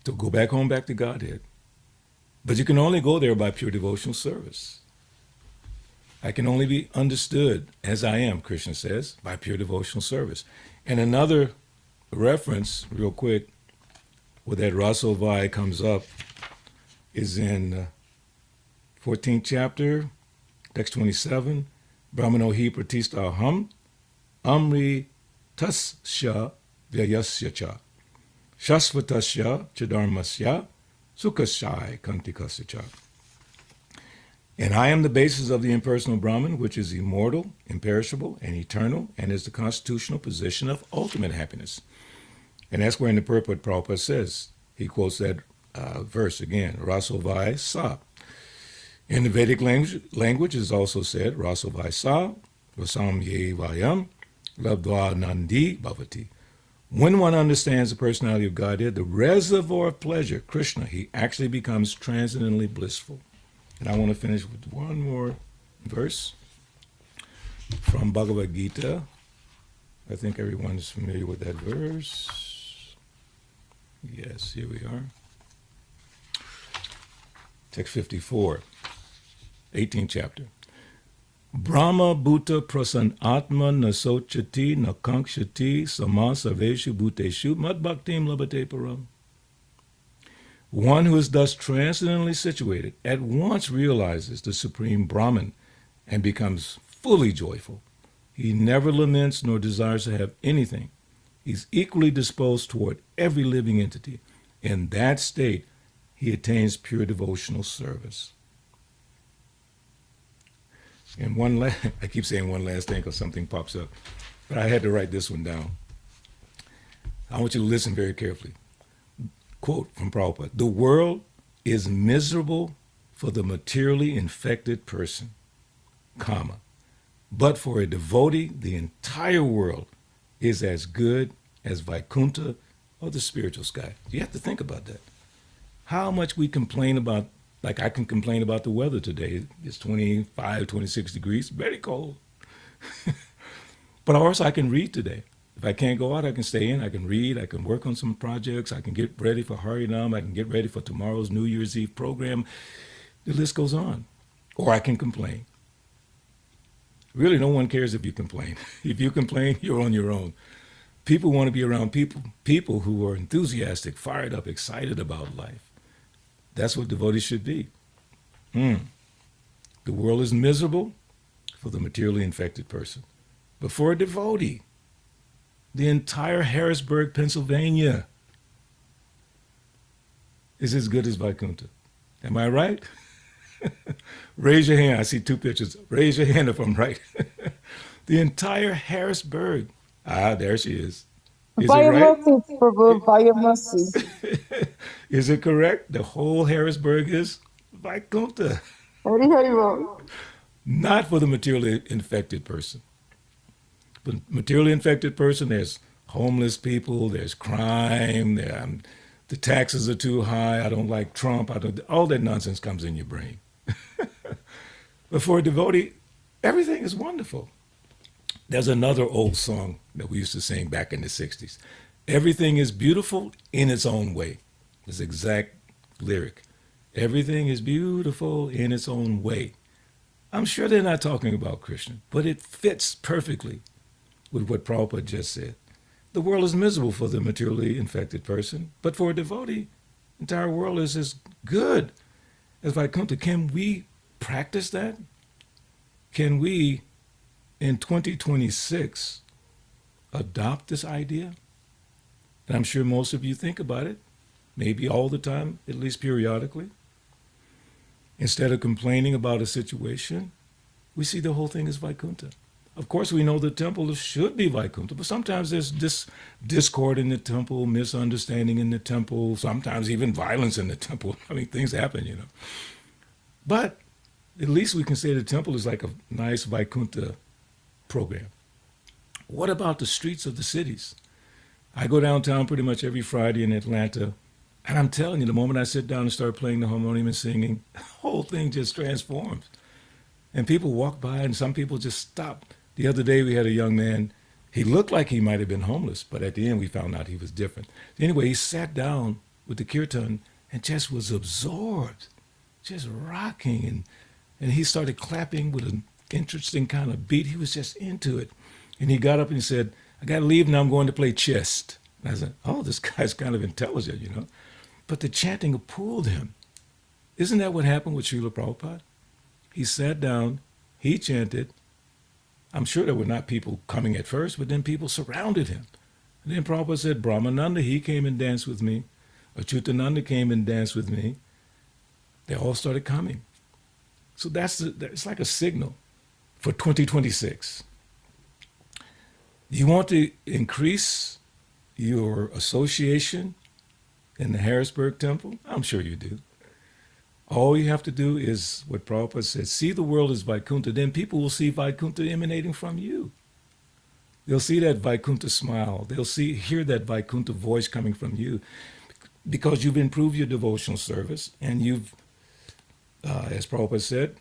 So go back home, back to Godhead. But you can only go there by pure devotional service. I can only be understood as I am, Krishna says, by pure devotional service. And another reference, real quick, where that Raso Vai comes up is in 14th chapter, text 27, Brahmano hi pratista aham, amri tasya vyayasya cha, shasvatasya chadharmasya, sukhasya kantikasya cha. And I am the basis of the impersonal Brahman, which is immortal, imperishable, and eternal, and is the constitutional position of ultimate happiness. And that's where in the purport Prabhupada says, he quotes that verse again, Raso Vai Sa. In the Vedic language is also said, Raso Vai Sa, Rasam Ye Vayam, Labdva Nandi Bhavati. When one understands the personality of Godhead, the reservoir of pleasure, Krishna, he actually becomes transcendently blissful. And I want to finish with one more verse from Bhagavad Gita. I think everyone is familiar with that verse. Yes, here we are. Text 54, 18th chapter. Brahma bhuta prasan atma nasochati nakankshati samasaveshu bhuteshu mad bhaktim labate param. One who is thus transcendently situated at once realizes the supreme Brahman and becomes fully joyful. He never laments nor desires to have anything. He's equally disposed toward every living entity. In that state, he attains pure devotional service. And I keep saying one last thing because something pops up, but I had to write this one down. I want you to listen very carefully. Quote from Prabhupada, "The world is miserable for the materially infected person, comma, but for a devotee, the entire world is as good as Vaikuntha or the spiritual sky." You have to think about that. How much we complain about, like I can complain about the weather today. It's 25, 26 degrees, very cold. But also I can read today. If I can't go out, I can stay in, I can read, I can work on some projects, I can get ready for Harinam, I can get ready for tomorrow's New Year's Eve program. The list goes on. Or I can complain. Really, no one cares if you complain. If you complain, you're on your own. People want to be around people who are enthusiastic, fired up, excited about life. That's what devotees should be. The world is miserable for the materially infected person. But for a devotee, the entire Harrisburg, Pennsylvania is as good as Vaikuntha. Am I right? Raise your hand. I see two pictures. Raise your hand if I'm right. The entire Harrisburg. Ah, there she is. Is By it your right? mercy, Prabhu, by your mercy. Is it correct? The whole Harrisburg is Vaikuntha. Hari Hari Bol. Not for the materially infected person. For the materially infected person, there's homeless people, there's crime, the taxes are too high, I don't like Trump, all that nonsense comes in your brain. But for a devotee, everything is wonderful. There's another old song that we used to sing back in the 60s. Everything is beautiful in its own way. This exact lyric. Everything is beautiful in its own way. I'm sure they're not talking about Krishna, but it fits perfectly with what Prabhupada just said. The world is miserable for the materially infected person, but for a devotee, the entire world is as good as Vaikuntha. Can we practice that? Can we, in 2026, adopt this idea? And I'm sure most of you think about it, maybe all the time, at least periodically. Instead of complaining about a situation, we see the whole thing as Vaikuntha. Of course, we know the temple should be Vaikuntha, but sometimes there's discord in the temple, misunderstanding in the temple, sometimes even violence in the temple. I mean, things happen, you know. But at least we can say the temple is like a nice Vaikuntha program. What about the streets of the cities? I go downtown pretty much every Friday in Atlanta, and I'm telling you, the moment I sit down and start playing the harmonium and singing, the whole thing just transforms. And people walk by, and some people just stop. The other day, we had a young man. He looked like he might have been homeless, but at the end, we found out he was different. Anyway, he sat down with the kirtan and just was absorbed, just rocking. And he started clapping with an interesting kind of beat. He was just into it. And he got up and he said, "I got to leave now. I'm going to play chess." And I said, "Oh, this guy's kind of intelligent, you know." But the chanting pulled him. Isn't that what happened with Srila Prabhupada? He sat down, he chanted. I'm sure there were not people coming at first, but then people surrounded him. And then Prabhupada said, Brahmananda, he came and danced with me. Achyutananda came and danced with me. They all started coming. So it's like a signal for 2026. You want to increase your association in the Harrisburg Temple? I'm sure you do. All you have to do is what Prabhupada said, see the world as Vaikuntha, then people will see Vaikuntha emanating from you. They'll see that Vaikuntha smile. They'll hear that Vaikuntha voice coming from you because you've improved your devotional service and you've, as Prabhupada said,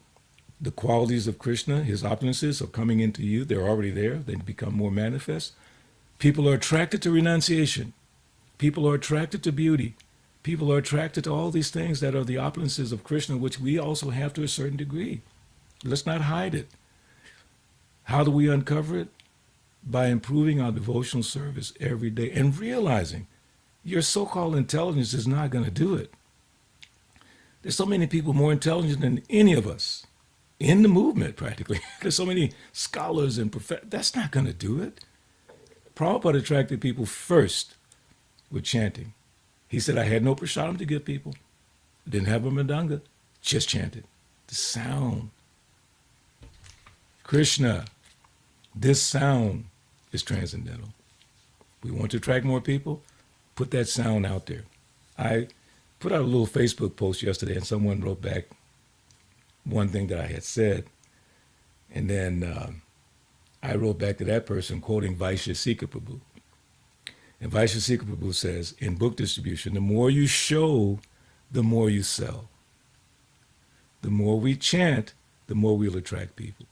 the qualities of Krishna, his opulences are coming into you. They're already there. They become more manifest. People are attracted to renunciation. People are attracted to beauty. People are attracted to all these things that are the opulences of Krishna, which we also have to a certain degree. Let's not hide it. How do we uncover it? By improving our devotional service every day and realizing your so-called intelligence is not going to do it. There's so many people more intelligent than any of us in the movement, practically. There's so many scholars and professors. That's not going to do it. Prabhupada attracted people first with chanting. He said, I had no prasadam to give people. I didn't have a mridanga. Just chanted. The sound. Krishna, this sound is transcendental. We want to attract more people, put that sound out there. I put out a little Facebook post yesterday and someone wrote back one thing that I had said. And then I wrote back to that person quoting Vaishya Prabhu. And Vaishya Prabhu says, in book distribution, the more you show, the more you sell. The more we chant, the more we'll attract people.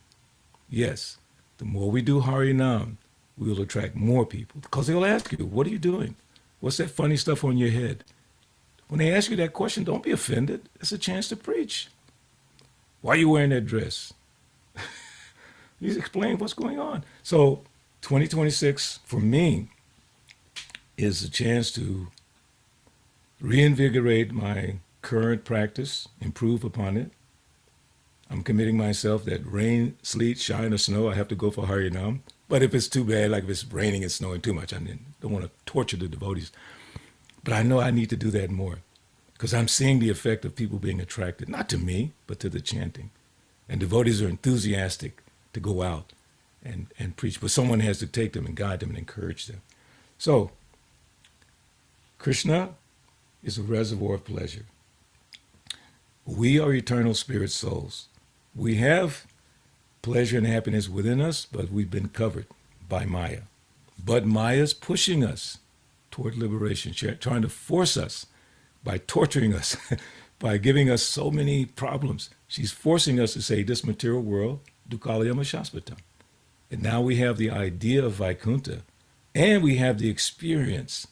Yes, the more we do Harinam, we'll attract more people. Because they'll ask you, what are you doing? What's that funny stuff on your head? When they ask you that question, don't be offended. It's a chance to preach. Why are you wearing that dress? He's explaining what's going on. So 2026, for me, is a chance to reinvigorate my current practice, improve upon it. I'm committing myself that rain, sleet, shine, or snow, I have to go for Harinam. But if it's too bad, like if it's raining and snowing too much, I don't want to torture the devotees. But I know I need to do that more because I'm seeing the effect of people being attracted, not to me, but to the chanting. And devotees are enthusiastic to go out and preach, but someone has to take them and guide them and encourage them. So, Krishna is a reservoir of pleasure. We are eternal spirit souls. We have pleasure and happiness within us, but we've been covered by Maya. But Maya's pushing us toward liberation, trying to force us by torturing us, by giving us so many problems. She's forcing us to say, this material world, dukkhalayam shasvatam. And now we have the idea of Vaikuntha, and we have the experience,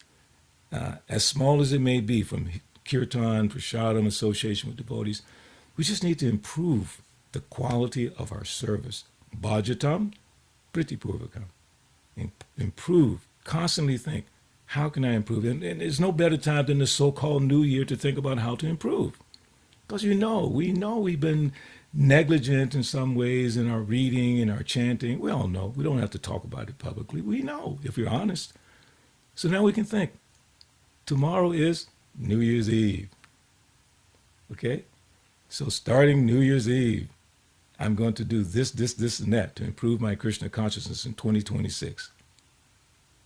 as small as it may be, from kirtan, prasadam, association with devotees. We just need to improve the quality of our service. Bhajatam, pritipurvakam. Improve, constantly think, how can I improve? And there's no better time than the so-called New Year to think about how to improve. Because we know we've been negligent in some ways in our reading, in our chanting. We all know. We don't have to talk about it publicly. We know, if you're honest. So now we can think. Tomorrow is New Year's Eve. Okay? So starting New Year's Eve, I'm going to do this, and that to improve my Krishna consciousness in 2026.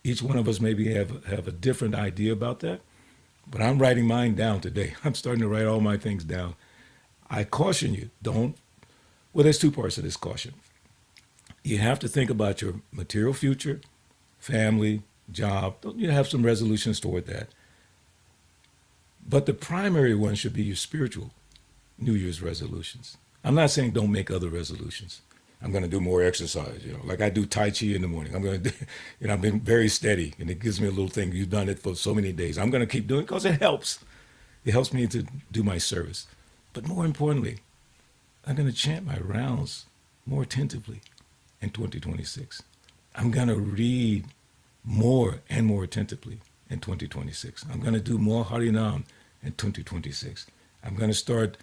Each one of us maybe have a different idea about that, but I'm writing mine down today. I'm starting to write all my things down. I caution you, there's two parts of this caution. You have to think about your material future, family, job. You have some resolutions toward that. But the primary one should be your spiritual New Year's resolutions. I'm not saying don't make other resolutions. I'm going to do more exercise, like I do Tai Chi in the morning. I'm going to do, I've been very steady, and it gives me a little thing. You've done it for so many days. I'm going to keep doing it because it helps. It helps me to do my service. But more importantly, I'm going to chant my rounds more attentively in 2026. I'm going to read more and more attentively in 2026. I'm going to do more Harinam in 2026. I'm going to start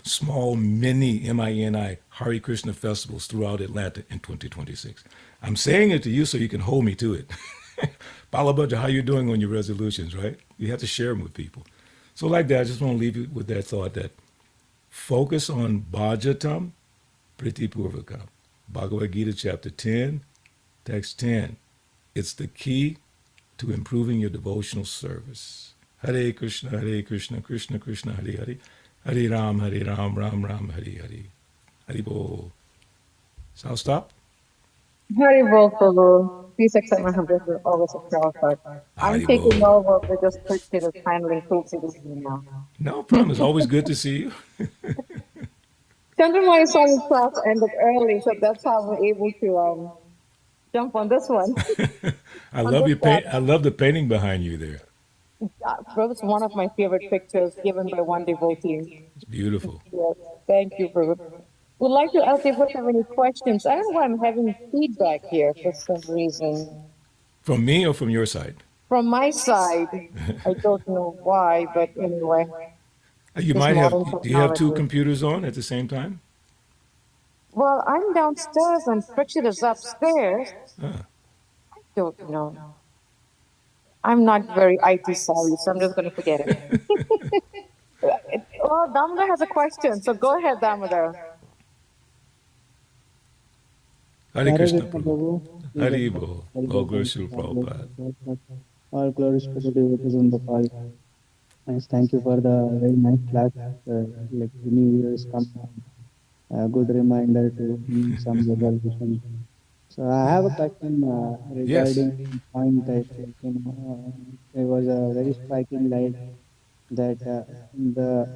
small mini MINI Hare Krishna festivals throughout Atlanta in 2026. I'm saying it to you so you can hold me to it. Balabhadra, how you doing on your resolutions, right? You have to share them with people. So like that, I just want to leave you with that thought that focus on Bhajatam Pritipurvakam. Bhagavad Gita chapter 10, text 10. It's the key to improving your devotional service. Hare Krishna, Krishna Krishna, Hare Hare. Hare Ram, Ram Ram, Hare Hare. Hare Bol. So I'll stop. Haribol, Prabhu. Please accept my humble always a Prabhupada. I'm taking Haribol. over because Krishna is handling Tulsi with me now. No problem. It's always good to see you. Chandramaya Swami class ended early, so that's how we're able to jump on this one. I On love this your paint. I love the painting behind you there. Prabhu, it's one of my favorite pictures given by one devotee. It's beautiful. Yes, thank you, Prabhu. Would like to ask if you have any questions. I don't know why I'm having feedback here for some reason. From me or from your side? From my side, I don't know why, but anyway, You this might have. modern Do you have two technology. computers on at the same time? Well, I'm downstairs and Pritchard is upstairs. Ah. I don't know. I'm not very IT savvy, so I'm just going to forget it. Oh, Damodar has a question, so go ahead, Damodar. Hare Hare Krishna, Krishna Prabhu. Prabhu. Hari Bol. All glories to God bless Prabhupada. you, God bless you. All glories to the devotees on the call. Yes, thank you for the very nice class. Like the new year is coming, a good reminder to make some resolution. So I have a question Yes. regarding the point that there was a very striking light that the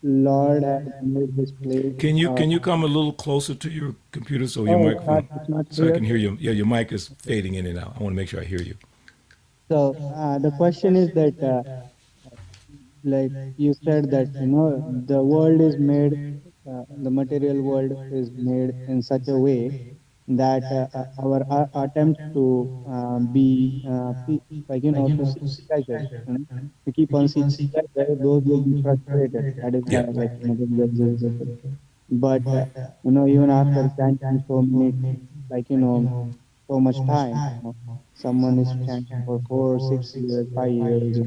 Lord has made this place. Can you come a little closer to your computer so your Oh, microphone, it's not so I clear. can hear you? Yeah, your mic is fading in and out. I want to make sure I hear you. So the question is that, like you said, that the world is made, the material world is made in such a way that our attempts to like to seek pleasure, to keep on seeking pleasure, those will be frustrated. That is why, Yeah. like but even after chanting so many, like so much time, someone is chanting for 4 6 years 5 years,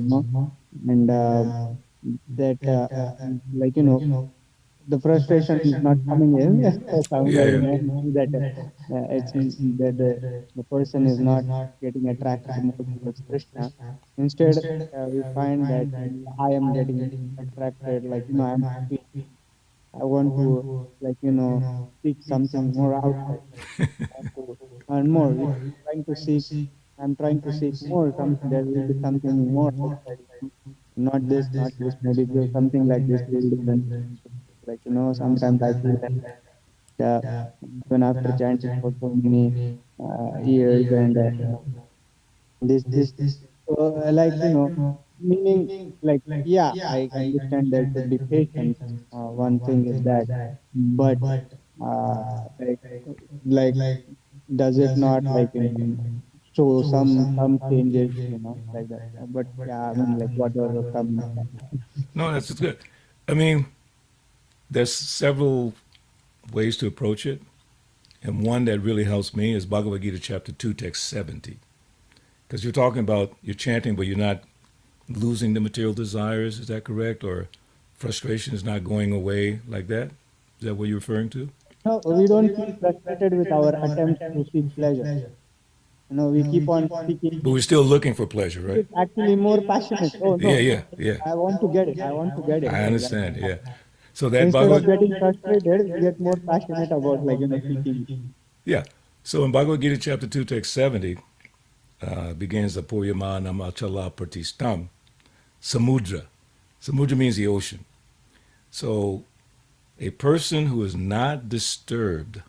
and that like the frustration is not coming in Yeah, somewhere, yeah. that it's that the person is not getting attracted more towards Krishna. Instead, we find that I am getting attracted, like I'm happy, I want to, like seek something more outside. I want to earn more. If I'm trying to seek more, there will be something more outside. Not this, not this. Maybe there's something like this will do. Then, like sometimes I feel that even after chanting for so many years, and this like meaning, like, yeah, I understand there should be patience. One thing is that, but uh, like like does it not, like show some changes, like that? But yeah, I mean, like, what was from. No, that's just good. I mean, there's several ways to approach it, and one that really helps me is Bhagavad Gita chapter 2, text 70. Because you're talking about you're chanting, but you're not losing the material desires. Is that correct? Or frustration is not going away like that? Is that what you're referring to? No, we don't feel frustrated with our attempts to seek pleasure. We keep on seeking. But we're still looking for pleasure, right? It's actually more passionate. Oh Yeah, no, yeah, yeah. I want to get it. I want to get it. I Like that. understand. Yeah. So that Instead of Bhagavad, getting frustrated, we get more passionate about, like seeking. yeah. So in Bhagavad Gita chapter 2, text 70, begins the Puyama Namachala Pratistam, Samudra. Samudra means the ocean. So a person who is not disturbed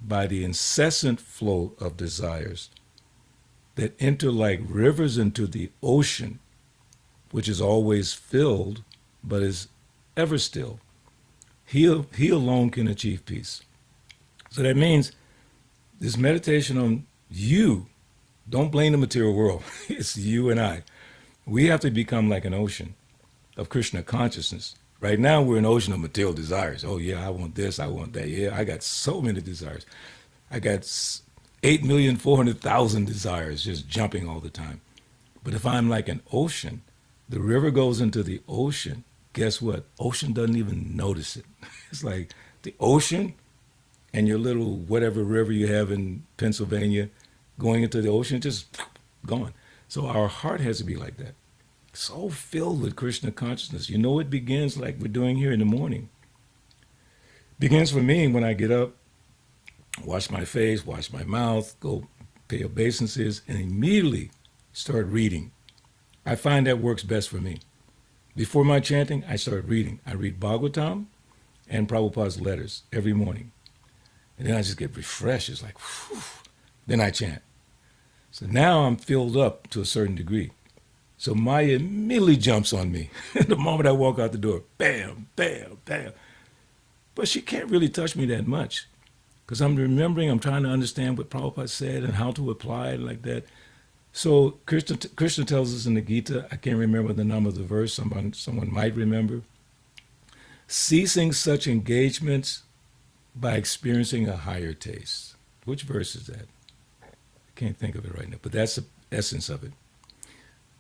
by the incessant flow of desires that enter like rivers into the ocean, which is always filled but is ever still, he alone can achieve peace. So that means this meditation on you, don't blame the material world. It's you and I. We have to become like an ocean of Krishna consciousness. Right now, we're an ocean of material desires. Oh, yeah, I want this, I want that. Yeah, I got so many desires. I got 8,400,000 desires just jumping all the time. But if I'm like an ocean, the river goes into the ocean. Guess what? Ocean doesn't even notice it. It's like the ocean and your little whatever river you have in Pennsylvania going into the ocean, just gone. So our heart has to be like that. So filled with Krishna consciousness. It begins like we're doing here in the morning. Begins for me when I get up wash my face, wash my mouth, go pay obeisances, and immediately start reading. I find that works best for me. Before my chanting, I start reading. I read Bhagavatam and Prabhupada's letters every morning. And then I just get refreshed. It's like, whew. Then I chant. So now I'm filled up to a certain degree. So Maya immediately jumps on me the moment I walk out the door. Bam, bam, bam. But she can't really touch me that much because I'm trying to understand what Prabhupada said and how to apply it like that. So Krishna tells us in the Gita, I can't remember the number of the verse, someone might remember, ceasing such engagements by experiencing a higher taste. Which verse is that? I can't think of it right now, but that's the essence of it.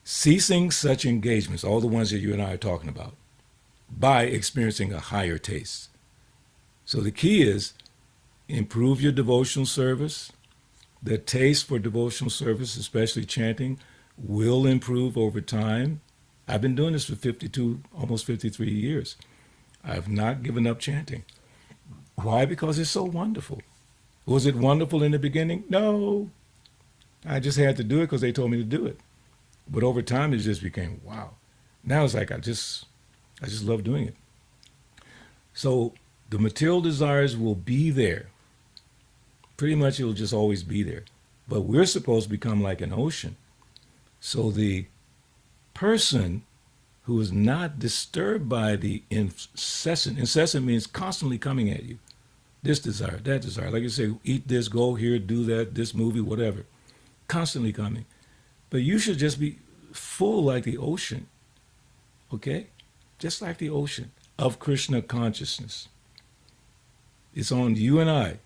Ceasing such engagements, all the ones that you and I are talking about, by experiencing a higher taste. So the key is improve your devotional service. The taste for devotional service, especially chanting, will improve over time. I've been doing this for 52, almost 53 years. I've not given up chanting. Why? Because it's so wonderful. Was it wonderful in the beginning? No. I just had to do it because they told me to do it. But over time, it just became, wow. Now it's like I just love doing it. So the material desires will be there. Pretty much it'll just always be there. But we're supposed to become like an ocean. So the person who is not disturbed by the incessant means constantly coming at you. This desire, that desire. Like you say, eat this, go here, do that, this movie, whatever. Constantly coming. But you should just be full like the ocean. Okay? Just like the ocean of Krishna consciousness. It's on you and I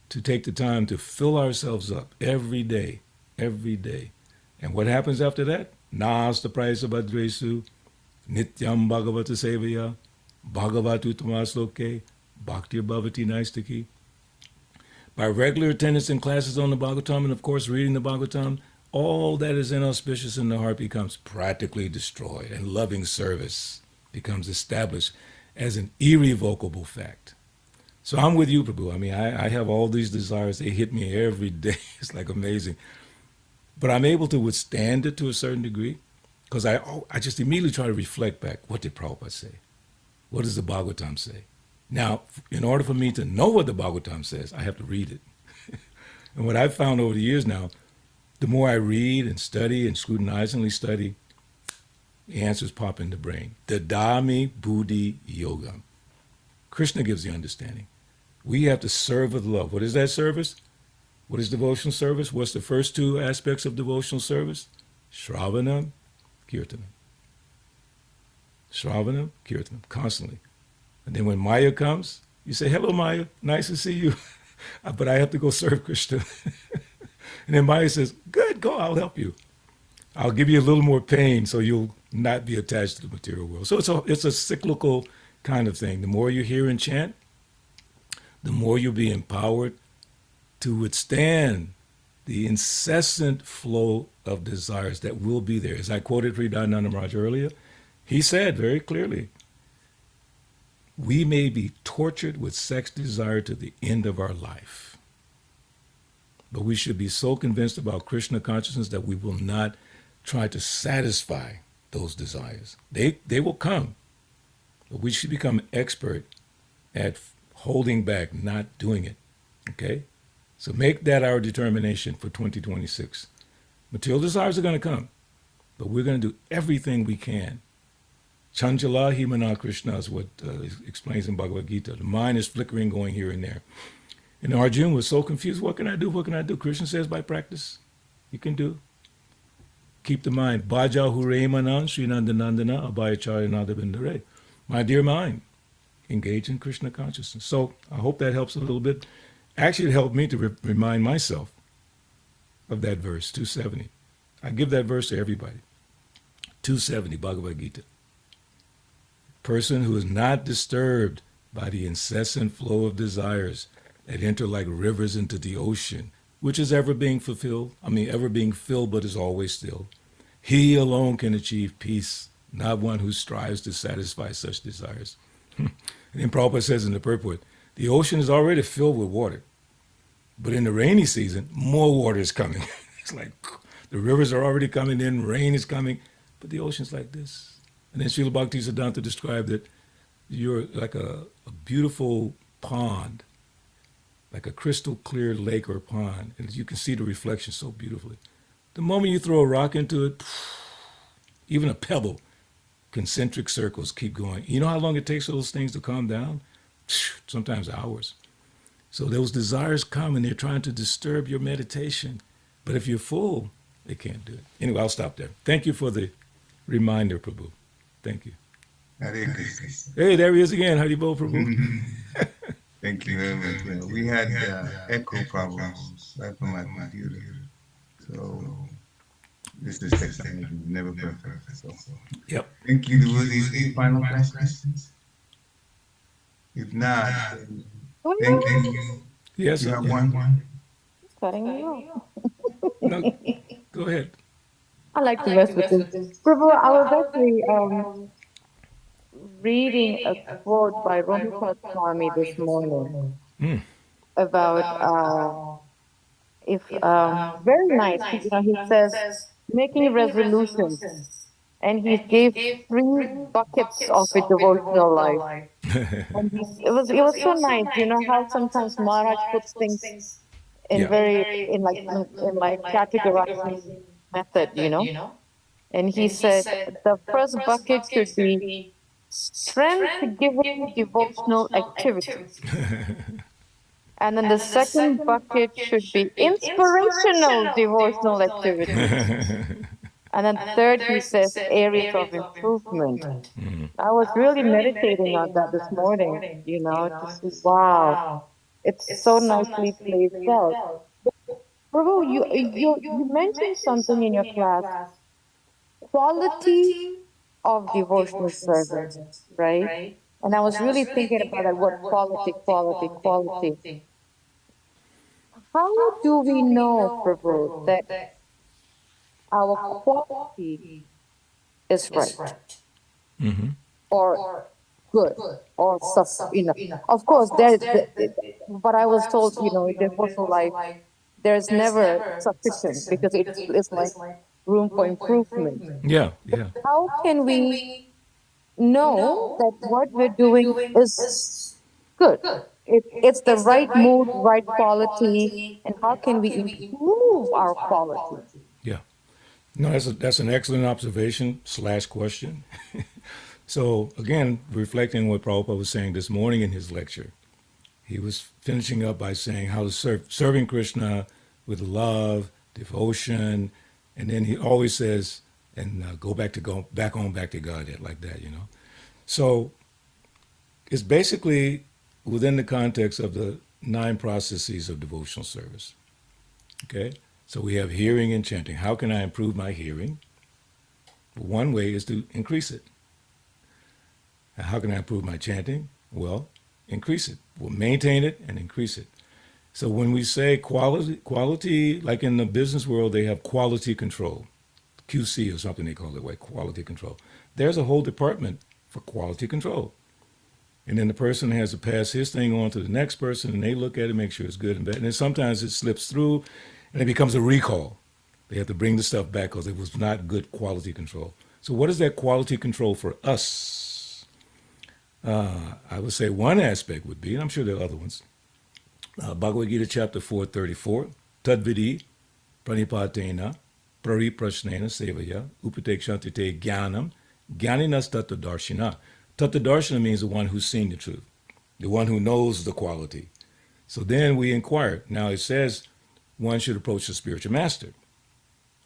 to take the time to fill ourselves up every day, every day. And what happens after that? Nasta praisa bhadresu, nityam bhagavata sevaya, bhagavatu tamasloke, bhaktir bhavati naistaki. By regular attendance in classes on the Bhagavatam and, of course, reading the Bhagavatam, all that is inauspicious in the heart becomes practically destroyed, and loving service becomes established as an irrevocable fact. So I'm with you, Prabhu. I mean, I have all these desires. They hit me every day. It's like amazing. But I'm able to withstand it to a certain degree because I just immediately try to reflect back. What did Prabhupada say? What does the Bhagavatam say? Now, in order for me to know what the Bhagavatam says, I have to read it. And what I've found over the years now, the more I read and study and scrutinizingly study, the answers pop in the brain. Dadami Buddhi Yogam. Krishna gives the understanding. We have to serve with love. What is that service? What is devotional service? What's the first two aspects of devotional service? Shravanam, Kirtanam. Shravanam, Kirtanam, constantly. And then when Maya comes, you say, hello, Maya, nice to see you. But I have to go serve Krishna. And then Maya says, good, go, I'll help you. I'll give you a little more pain so you'll not be attached to the material world. So it's a cyclical kind of thing. The more you hear and chant, the more you'll be empowered to withstand the incessant flow of desires that will be there. As I quoted Hridayananda Maharaj earlier, he said very clearly, we may be tortured with sex desire to the end of our life. But we should be so convinced about Krishna consciousness that we will not try to satisfy those desires. They will come, but we should become expert at holding back, not doing it. Okay? So make that our determination for 2026. Material desires are going to come, but we're going to do everything we can. Changeable himana Krishna is what explains in Bhagavad Gita. The mind is flickering, going here and there. And Arjuna was so confused. What can I do? What can I do? Krishna says by practice, you can do. Keep the mind. Bhaja Huremanan Srinandanandana Abhayacharyanada Bindare. My dear mind, engage in Krishna consciousness. So I hope that helps a little bit. Actually, it helped me to remind myself of that verse, 270. I give that verse to everybody. 270, Bhagavad Gita. Person who is not disturbed by the incessant flow of desires that enter like rivers into the ocean, which is ever being filled, but is always still. He alone can achieve peace, not one who strives to satisfy such desires. And then Prabhupada says in the purport, the ocean is already filled with water. But in the rainy season, more water is coming. It's like the rivers are already coming in, rain is coming, but the ocean's like this. And then Srila Bhaktisiddhanta described that you're like a beautiful pond, like a crystal clear lake or pond, and you can see the reflection so beautifully. The moment you throw a rock into it, even a pebble, concentric circles keep going. You know how long it takes for those things to calm down? Sometimes hours. So those desires come and they're trying to disturb your meditation. But if you're full, they can't do it. Anyway, I'll stop there. Thank you for the reminder, Prabhu. Thank you. Hare Krishna. Hey, there he is again. Haribol, Prabhu. Thank you very much. We had echo problems right from my computer. So this is technology, never perfect. So Yep. thank you, devotees. Any final questions? If not, then thank you. Yes. You have yeah. one? Cutting me off. No, go ahead. I like to mess with this. Prabhu, I was actually reading a quote by Romita Swami this morning Mm. about if very nice. He says making resolutions, and he gave 3 buckets of a devotional life. And it was so nice. You know how sometimes Maharaj puts things in Yeah. in like categorizing method. And he said the first bucket should be strength-giving devotional activities. And then the second bucket should be inspirational devotional activities. And then third, he says areas of improvement. I was really meditating on that this morning, to see, wow, it's so nicely placed out. Prabhu, you mentioned something in your class, quality of devotional service, right? And I was really thinking about that word quality, quality, quality. How do we know, Prabhu, that our quality is right Mm-hmm. or good or Of course, but I was told, in devotional life, there's never sufficient because it's like room for improvement. Yeah. Yeah. How can we know that what we're doing is good? It's the right mood, right quality, and how can we improve our quality? Yeah. No, that's an excellent observation / question. So again, reflecting what Prabhupada was saying this morning in his lecture, he was finishing up by saying how to serving Krishna with love, devotion, and then he always says, and go back to Godhead, like that. So it's basically within the context of the 9 processes of devotional service. Okay, so we have hearing and chanting. How can I improve my hearing? One way is to increase it. And how can I improve my chanting? Well, increase it. We'll maintain it and increase it. So when we say quality, like in the business world, they have quality control, QC or something they call it, like quality control. There's a whole department for quality control. And then the person has to pass his thing on to the next person, and they look at it, make sure it's good and bad. And then sometimes it slips through, and it becomes a recall. They have to bring the stuff back because it was not good quality control. So what is that quality control for us? I would say one aspect would be, and I'm sure there are other ones, Bhagavad Gita chapter 4:34, Tadvidi pranipatena pariprasnena sevaya upatekshantite jnanam jnaninas tattadarshina. Tattadarshina means the one who's seen the truth, the one who knows the quality. So then we inquire. Now it says one should approach the spiritual master,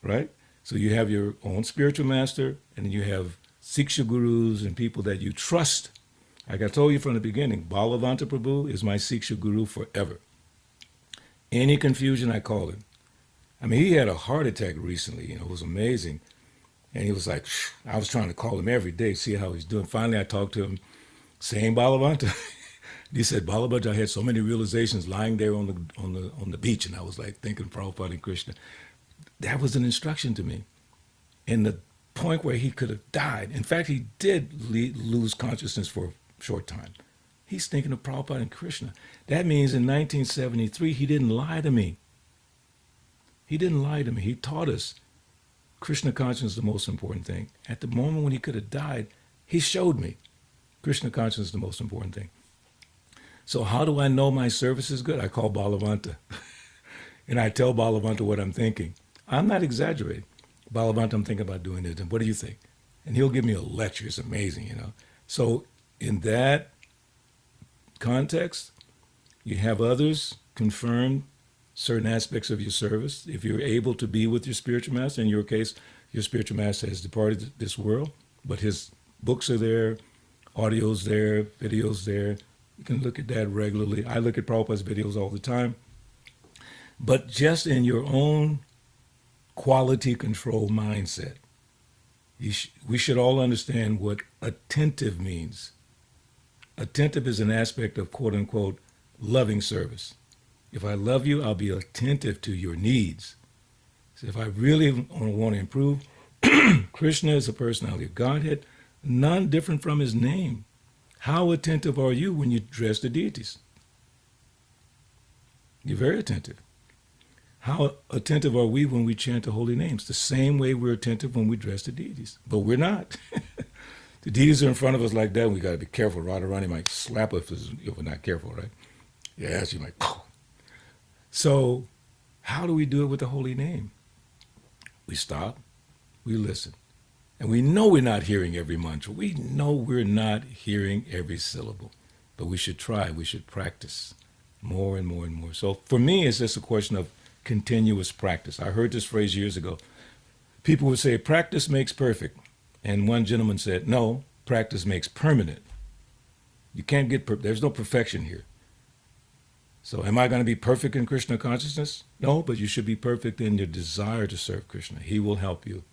right? So you have your own spiritual master, and then you have Siksha gurus and people that you trust. Like I told you from the beginning, Balabhadra Prabhu is my Siksha guru forever. Any confusion, I call him. I mean, he had a heart attack recently. It was amazing. And he was like, I was trying to call him every day, see how he's doing. Finally, I talked to him, saying Balabhadra. He said, Balabhadra, I had so many realizations lying there on the beach. And I was like thinking Prabhupada and Krishna. That was an instruction to me. And the point where he could have died. In fact, he did lose consciousness for a short time. He's thinking of Prabhupada and Krishna. That means in 1973, he didn't lie to me. He didn't lie to me. He taught us Krishna consciousness is the most important thing. At the moment when he could have died, he showed me Krishna consciousness is the most important thing. So how do I know my service is good? I call Balabhadra. And I tell Balabhadra what I'm thinking. I'm not exaggerating. Balabhadra, I'm thinking about doing this. And what do you think? And he'll give me a lecture. It's amazing, you know. So in that context, you have others confirm certain aspects of your service. If you're able to be with your spiritual master, in your case, your spiritual master has departed this world, but his books are there, audio's there, videos there. You can look at that regularly. I look at Prabhupada's videos all the time. But just in your own quality control mindset, we should all understand what attentive means. Attentive is an aspect of quote unquote loving service. If I love you, I'll be attentive to your needs. So if I really want to improve, Krishna is a personality of Godhead, none different from his name. How attentive are you when you address the deities? You're very attentive. How attentive are we when we chant the holy names? The same way we're attentive when we address the deities. But we're not. The deities are in front of us like that, and we got to be careful. Radharani might slap us if we're not careful, right? Yeah, she might. So how do we do it with the holy name? We stop, we listen. And we know we're not hearing every mantra. We know we're not hearing every syllable. But we should try, we should practice more and more and more. So for me, it's just a question of continuous practice. I heard this phrase years ago. People would say, practice makes perfect. And one gentleman said, no, practice makes permanent. You can't get, there's no perfection here. So am I going to be perfect in Krishna consciousness? No, but you should be perfect in your desire to serve Krishna. He will help you.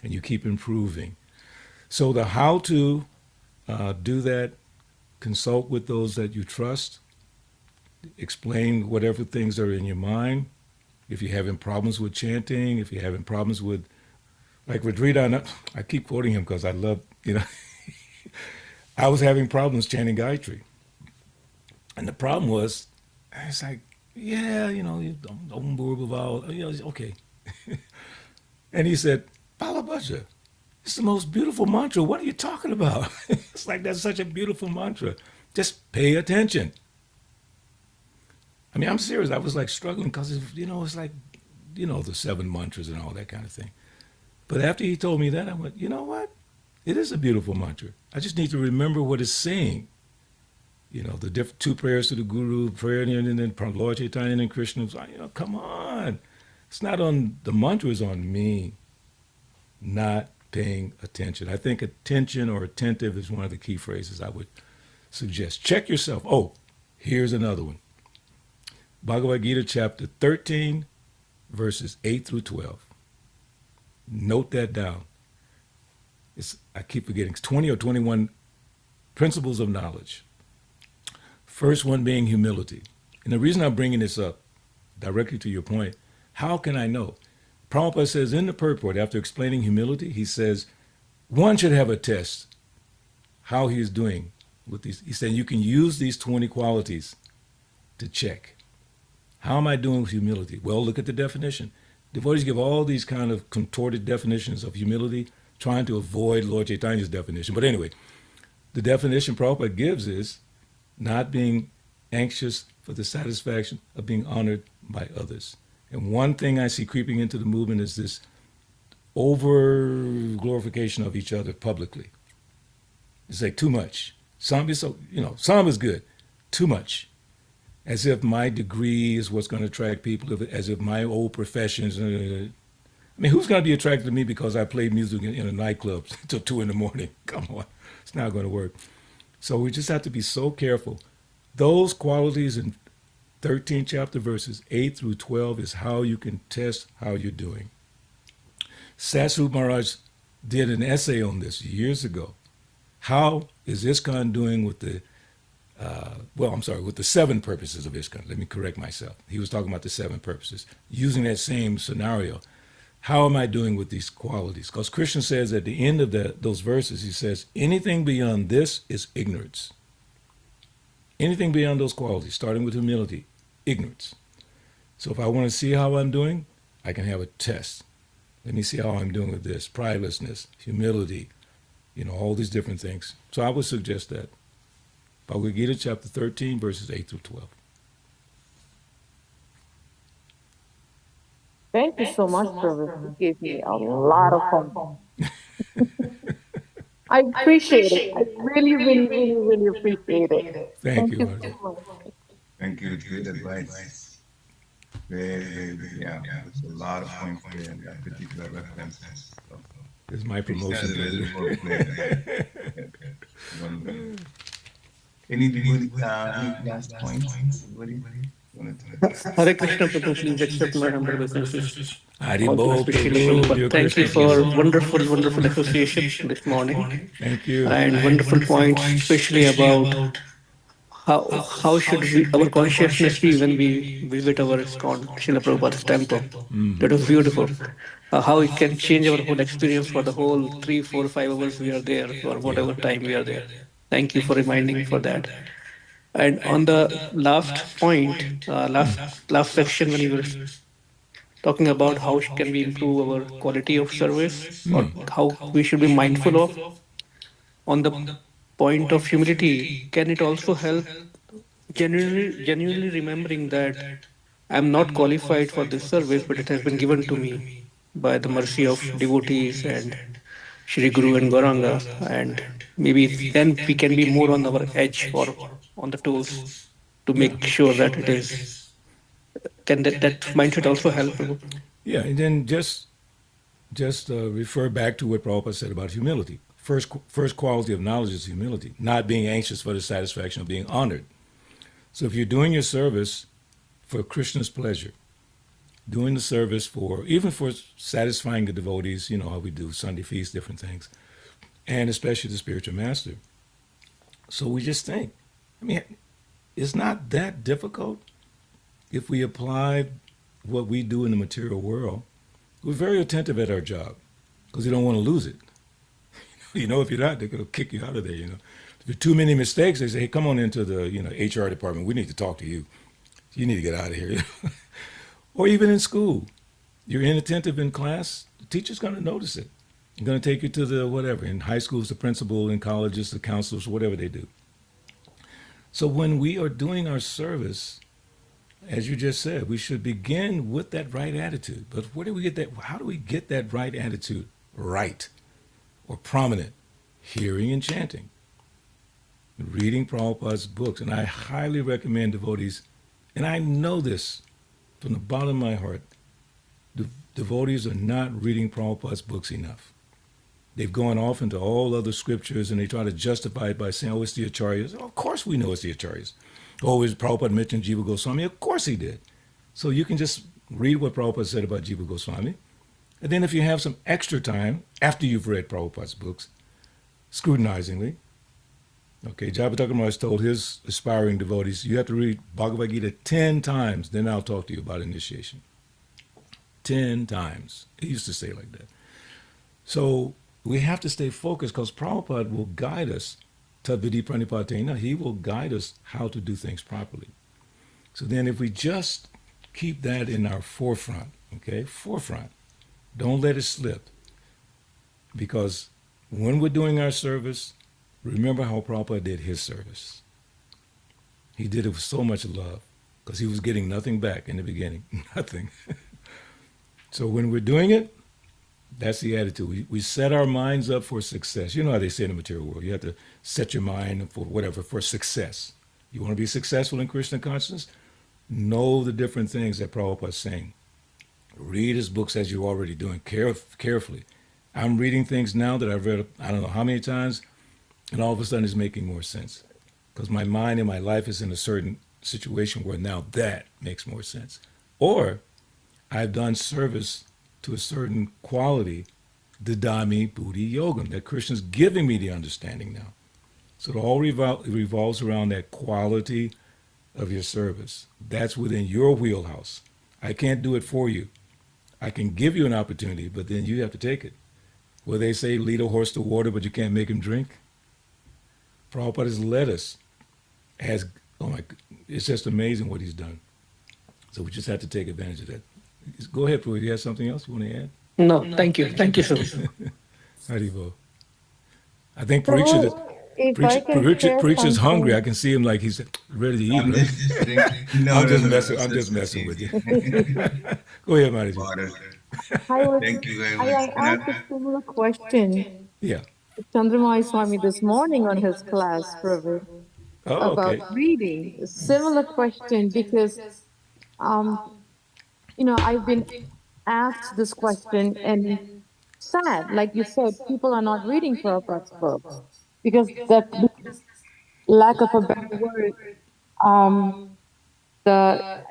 And you keep improving. So the how to do that, consult with those that you trust, explain whatever things are in your mind. If you're having problems with chanting, if you're having problems with, like with Rita, I keep quoting him because I love, I was having problems chanting Gayatri. And the problem was, it's like, yeah, okay. And he said, Balabhadra, it's the most beautiful mantra. What are you talking about? It's like, that's such a beautiful mantra. Just pay attention. I mean, I'm serious. I was like struggling because, it's like, the 7 mantras and all that kind of thing. But after he told me that, I went, you know what? It is a beautiful mantra. I just need to remember what it's saying. The 2 prayers to the Guru, prayer and then Lord Chaitanya and Krishna. Come on. It's not on, the mantra is on me not paying attention. I think attention or attentive is one of the key phrases I would suggest. Check yourself. Oh, here's another one. Bhagavad Gita chapter 13, verses 8 through 12. Note that down. I keep forgetting. It's 20 or 21 principles of knowledge. First one being humility. And the reason I'm bringing this up, directly to your point, how can I know? Prabhupada says in the purport, after explaining humility, he says, one should have a test how he is doing with these. He said you can use these 20 qualities to check. How am I doing with humility? Well, look at the definition. Devotees give all these kind of contorted definitions of humility, trying to avoid Lord Chaitanya's definition. But anyway, the definition Prabhupada gives is not being anxious for the satisfaction of being honored by others. And one thing I see creeping into the movement is this over-glorification of each other publicly. It's like too much. Some is good. Too much. As if my degree is what's going to attract people, as if my old professions. I mean, who's going to be attracted to me because I play music in a nightclub till 2 a.m? Come on. It's not going to work. So we just have to be so careful. Those qualities in 13th chapter verses 8 through 12 is how you can test how you're doing. Satsuru Maharaj did an essay on this years ago. How is ISKCON doing with the, with the 7 purposes of ISKCON? Let me correct myself. He was talking about the 7 purposes. Using that same scenario, how am I doing with these qualities? Because Krishna says at the end of those verses, he says, anything beyond this is ignorance. Anything beyond those qualities, starting with humility, ignorance. So if I want to see how I'm doing, I can have a test. Let me see how I'm doing with this. Pridelessness, humility, all these different things. So I would suggest that. Bhagavad Gita chapter 13, verses 8 through 12. Thank you so much, Prabhu. You gave me a lot of fun. I appreciate it. I really, really, really, really appreciate it. Thank Thank you, you Arjun. so much. Thank you. It's good advice. Very, very good. Yeah, there's a lot of points there in that particular reference. So, This is my promotion. Wonderful. Any last points? Anybody wanted to? Hare Krishna, Prabhu, please accept my humble obeisances. Hari All the Bol, best to Srila Prabhu, Prabhupada. Dear Thank you Krishna. for wonderful, wonderful association this morning, Thank you. and wonderful points, especially about how should our consciousness be when we visit our ISKCON, Srila Prabhupada's temple. That was beautiful. How it can change our whole experience for the whole 3, 4, 5 hours we are there, or whatever time we are there. Thank you for reminding for that. And on the last point, last section, when you were talking about how can we improve our quality of service, or how we should be mindful of, on the point of humility, can it also help genuinely remembering that I'm not qualified for this service, but it has been given to me by the mercy of devotees and Shri Guru and Gauranga, and maybe then we can be more on our edge or on the toes to Yeah. make sure that it is. Can that mindset also help? Prabhu? Yeah, and then just refer back to what Prabhupada said about humility. First quality of knowledge is humility, not being anxious for the satisfaction of being honored. So if you're doing your service for Krishna's pleasure, doing the service for, even for satisfying the devotees, how we do Sunday feasts, different things, and especially the spiritual master. So we just think, it's not that difficult if we apply what we do in the material world. We're very attentive at our job because we don't want to lose it. If you're not, they're going to kick you out of there. If there are too many mistakes, they say, hey, come on into the HR department. We need to talk to you. You need to get out of here. Or even in school, you're inattentive in class, the teacher's going to notice it. They're going to take you to the whatever. In high schools, the principal, in colleges, the counselors, whatever they do. So when we are doing our service, as you just said, we should begin with that right attitude. But where do we get that? How do we get that right attitude right or prominent? Hearing and chanting, reading Prabhupada's books. And I highly recommend devotees, and I know this from the bottom of my heart, devotees are not reading Prabhupada's books enough. They've gone off into all other scriptures and they try to justify it by saying, oh, it's the acharyas. Oh, of course we know it's the acharyas. Oh, is Prabhupada mentioned Jiva Goswami? Of course he did. So you can just read what Prabhupada said about Jiva Goswami. And then if you have some extra time after you've read Prabhupada's books, scrutinizingly, okay, Jabhataka Maharaj told his aspiring devotees, you have to read Bhagavad Gita 10 times, then I'll talk to you about initiation. 10 times. He used to say it like that. So we have to stay focused because Prabhupada will guide us. Tadvidi pranipatena, he will guide us how to do things properly. So then if we just keep that in our forefront, okay, don't let it slip. Because when we're doing our service, remember how Prabhupada did his service. He did it with so much love because he was getting nothing back in the beginning, nothing. So when we're doing it, that's the attitude. We set our minds up for success. You know how they say in the material world, you have to set your mind for whatever, for success. You want to be successful in Krishna consciousness? Know the different things that Prabhupada is saying. Read his books as you're already doing, carefully. I'm reading things now that I've read, I don't know how many times, and all of a sudden it's making more sense. Because my mind and my life is in a certain situation where now that makes more sense. Or I've done service to a certain quality, Didami Buddhi Yogam, that Krishna's giving me the understanding now. So it all revolves around that quality of your service. That's within your wheelhouse. I can't do it for you. I can give you an opportunity, but then you have to take it. Well, they say lead a horse to water, but you can't make him drink. Prabhupada has led us, has Oh my, it's just amazing what he's done. So we just have to take advantage of that. Go ahead, Prabhu. You have something else you want to add? No, thank you. Thank you, sir. Haribo. I think Prabhu, if I can share Preacher's hungry. I something. can see him like he's ready to eat. I'm Right? just drinking. No, I'm no, just no, no. messing. I'm just messing with you. Go ahead, Just Marty. water. I was Thank you very much. I asked a similar question Yeah. to Chandramali Swami this morning on his class, Prabhu, Oh, about okay. reading. A similar question because um, I've been asked this question and sad, like you said, people are not reading Prabhupada's books because because lack of a better word, um, the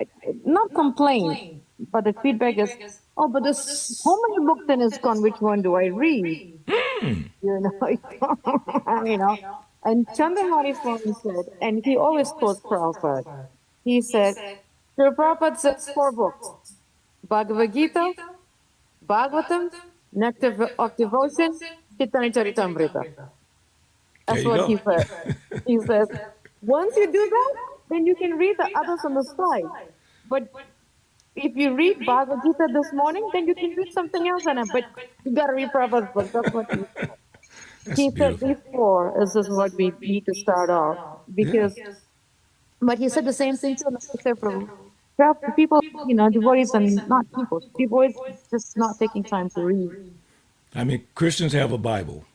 not complaint, but the feedback is, oh, but there's so many books in ISKCON, which one do I read? You know, you know. And Chandramani Swami said, and he always quotes Prabhupada. He said, Srila Prabhupada says 4 books: Bhagavad Gita, Bhagavatam, Nectar of Devotion, Chaitanya Charitamrita. There That's you what go. he said. He says, once you do that, then you can read the others on the side. But if you read Bhagavad Gita this morning, then you can read something else on it. But you got to read Prabhupada's book. That's what he said. That's He said beautiful. these 4 is just what we need to start off Yeah. because, but he said the same thing too. Like I said, Prabhu, people, devotees and not people, devotees just not taking time to read. I mean, Christians have a Bible,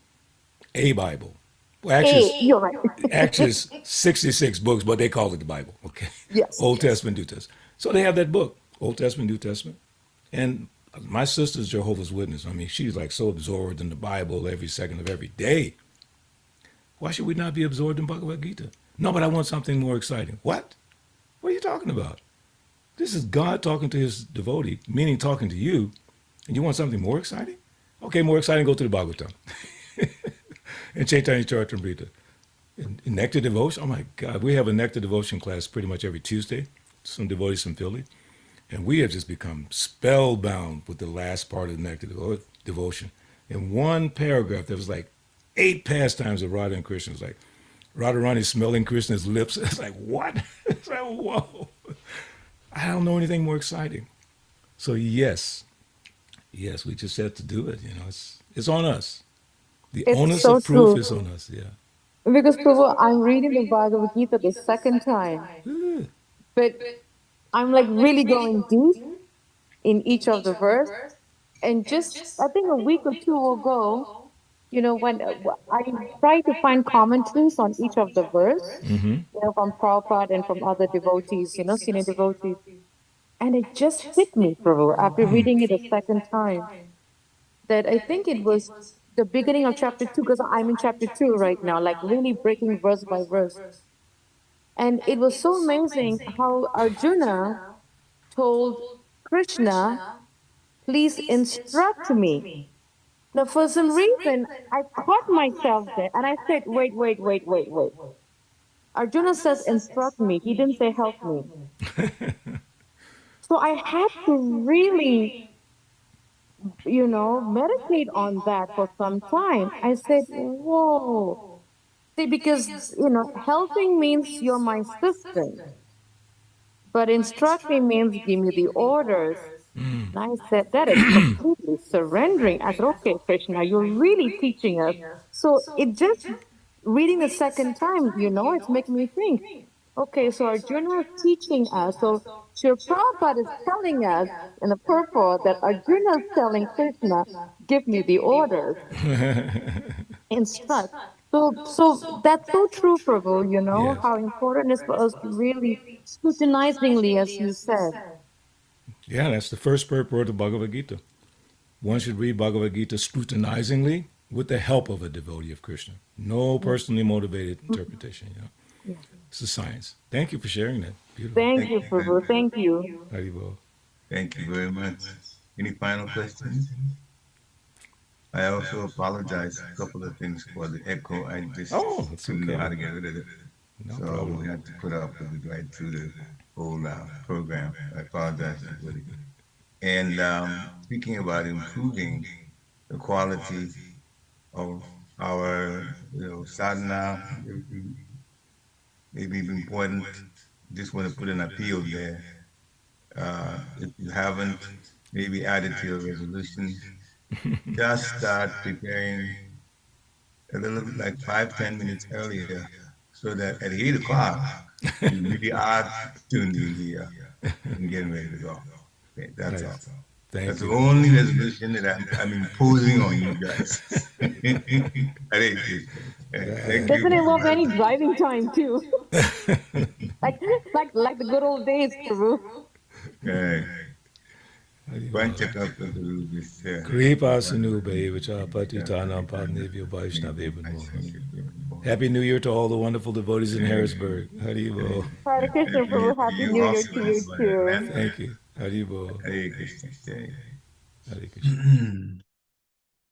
a Bible. Well, Hey, you're right. actually, it's 66 books, but they call it the Bible. Okay. Yes. Old Testament, New Testament. So they have that book, Old Testament, New Testament. And my sister's Jehovah's Witness. I mean, she's like so absorbed in the Bible every second of every day. Why should we not be absorbed in Bhagavad Gita? No, but I want something more exciting. What? What are you talking about? This is God talking to his devotee, meaning talking to you, and you want something more exciting? Okay, more exciting, go to the Bhagavatam. And Chaitanya Charitamrita. And Nectar Devotion, oh my God, we have a Nectar Devotion class pretty much every Tuesday, some devotees from Philly. And we have just become spellbound with the last part of the Nectar Devotion. In one paragraph, there was like 8 pastimes of Radha and Krishna. It's like Radharani smelling Krishna's lips. It's like, what? It's like, whoa. I don't know anything more exciting. So yes, we just have to do it. It's on us. The It's onus so of proof true. is on us. Yeah. Because Prabhu, I'm reading the Bhagavad Gita the second time, Ugh. but I'm like really going deep in each of the verse. And just, I think a week or 2 ago, when I try to find commentaries on each of the verse, from Prabhupada and from other devotees, senior devotees. And it just hit me, Prabhu, after reading it a second time, that I think it was the beginning of chapter 2, because I'm in chapter 2 right now, like really breaking verse by verse. And it was so amazing how Arjuna told Krishna, please instruct me. Now, for some reason, I caught myself there and I said, wait, wait, wait, wait, wait. Arjuna says, instruct me. He didn't say, help me. So I had to really, meditate on that for some time. I said, whoa. See, because, helping means you're my assistant, but instruct me means give me the orders. And I said, that is completely surrendering. I said, okay, Krishna, you're really teaching us. So it just reading the second time, it's making me think, okay, so Arjuna is teaching us. So Srila Prabhupada is telling us in the purport that Arjuna is telling Krishna, give me the orders, instruct. So that's so true, Prabhu, how important it is for us to really scrutinizingly, as you said. Yeah, that's the first purport of Bhagavad Gita. One should read Bhagavad Gita scrutinizingly with the help of a devotee of Krishna. No personally motivated interpretation. Yeah. It's a science. Thank you for sharing that. Beautiful. Thank you, Prabhu. Thank you. Haribo. Thank you very much. Any final questions? I also apologize a couple of things for the echo. I just It's didn't know okay. how to get rid of it. No So problem. we had to put up with it right through the whole program. I apologize for everybody. And speaking about improving the quality of our sadhana, maybe important, just want to put an appeal there. If you haven't maybe added to your resolution, just start preparing a little bit like 5, 10 minutes earlier, so that at 8 o'clock you really are tuned in here and getting ready to go. Okay, that's all. Nice. Thank That's the you. only resolution that I'm imposing on you guys. Hare Krishna. Thank you. Doesn't involve any driving time too. like like the good old days, Prabhu. Right. Haribo. Panchakaptaruvisya. Kripa Sinubhe Vichapatitanam Padnevyo Vaishnavebhamo. Happy New Year to all the wonderful devotees in Harrisburg. Haribo. Hare Krishna, Happy New Prabhu. Year to Happy you New Year also to you in too. Atlanta. Thank you. Haribo. Hare Krishna. Hare Krishna.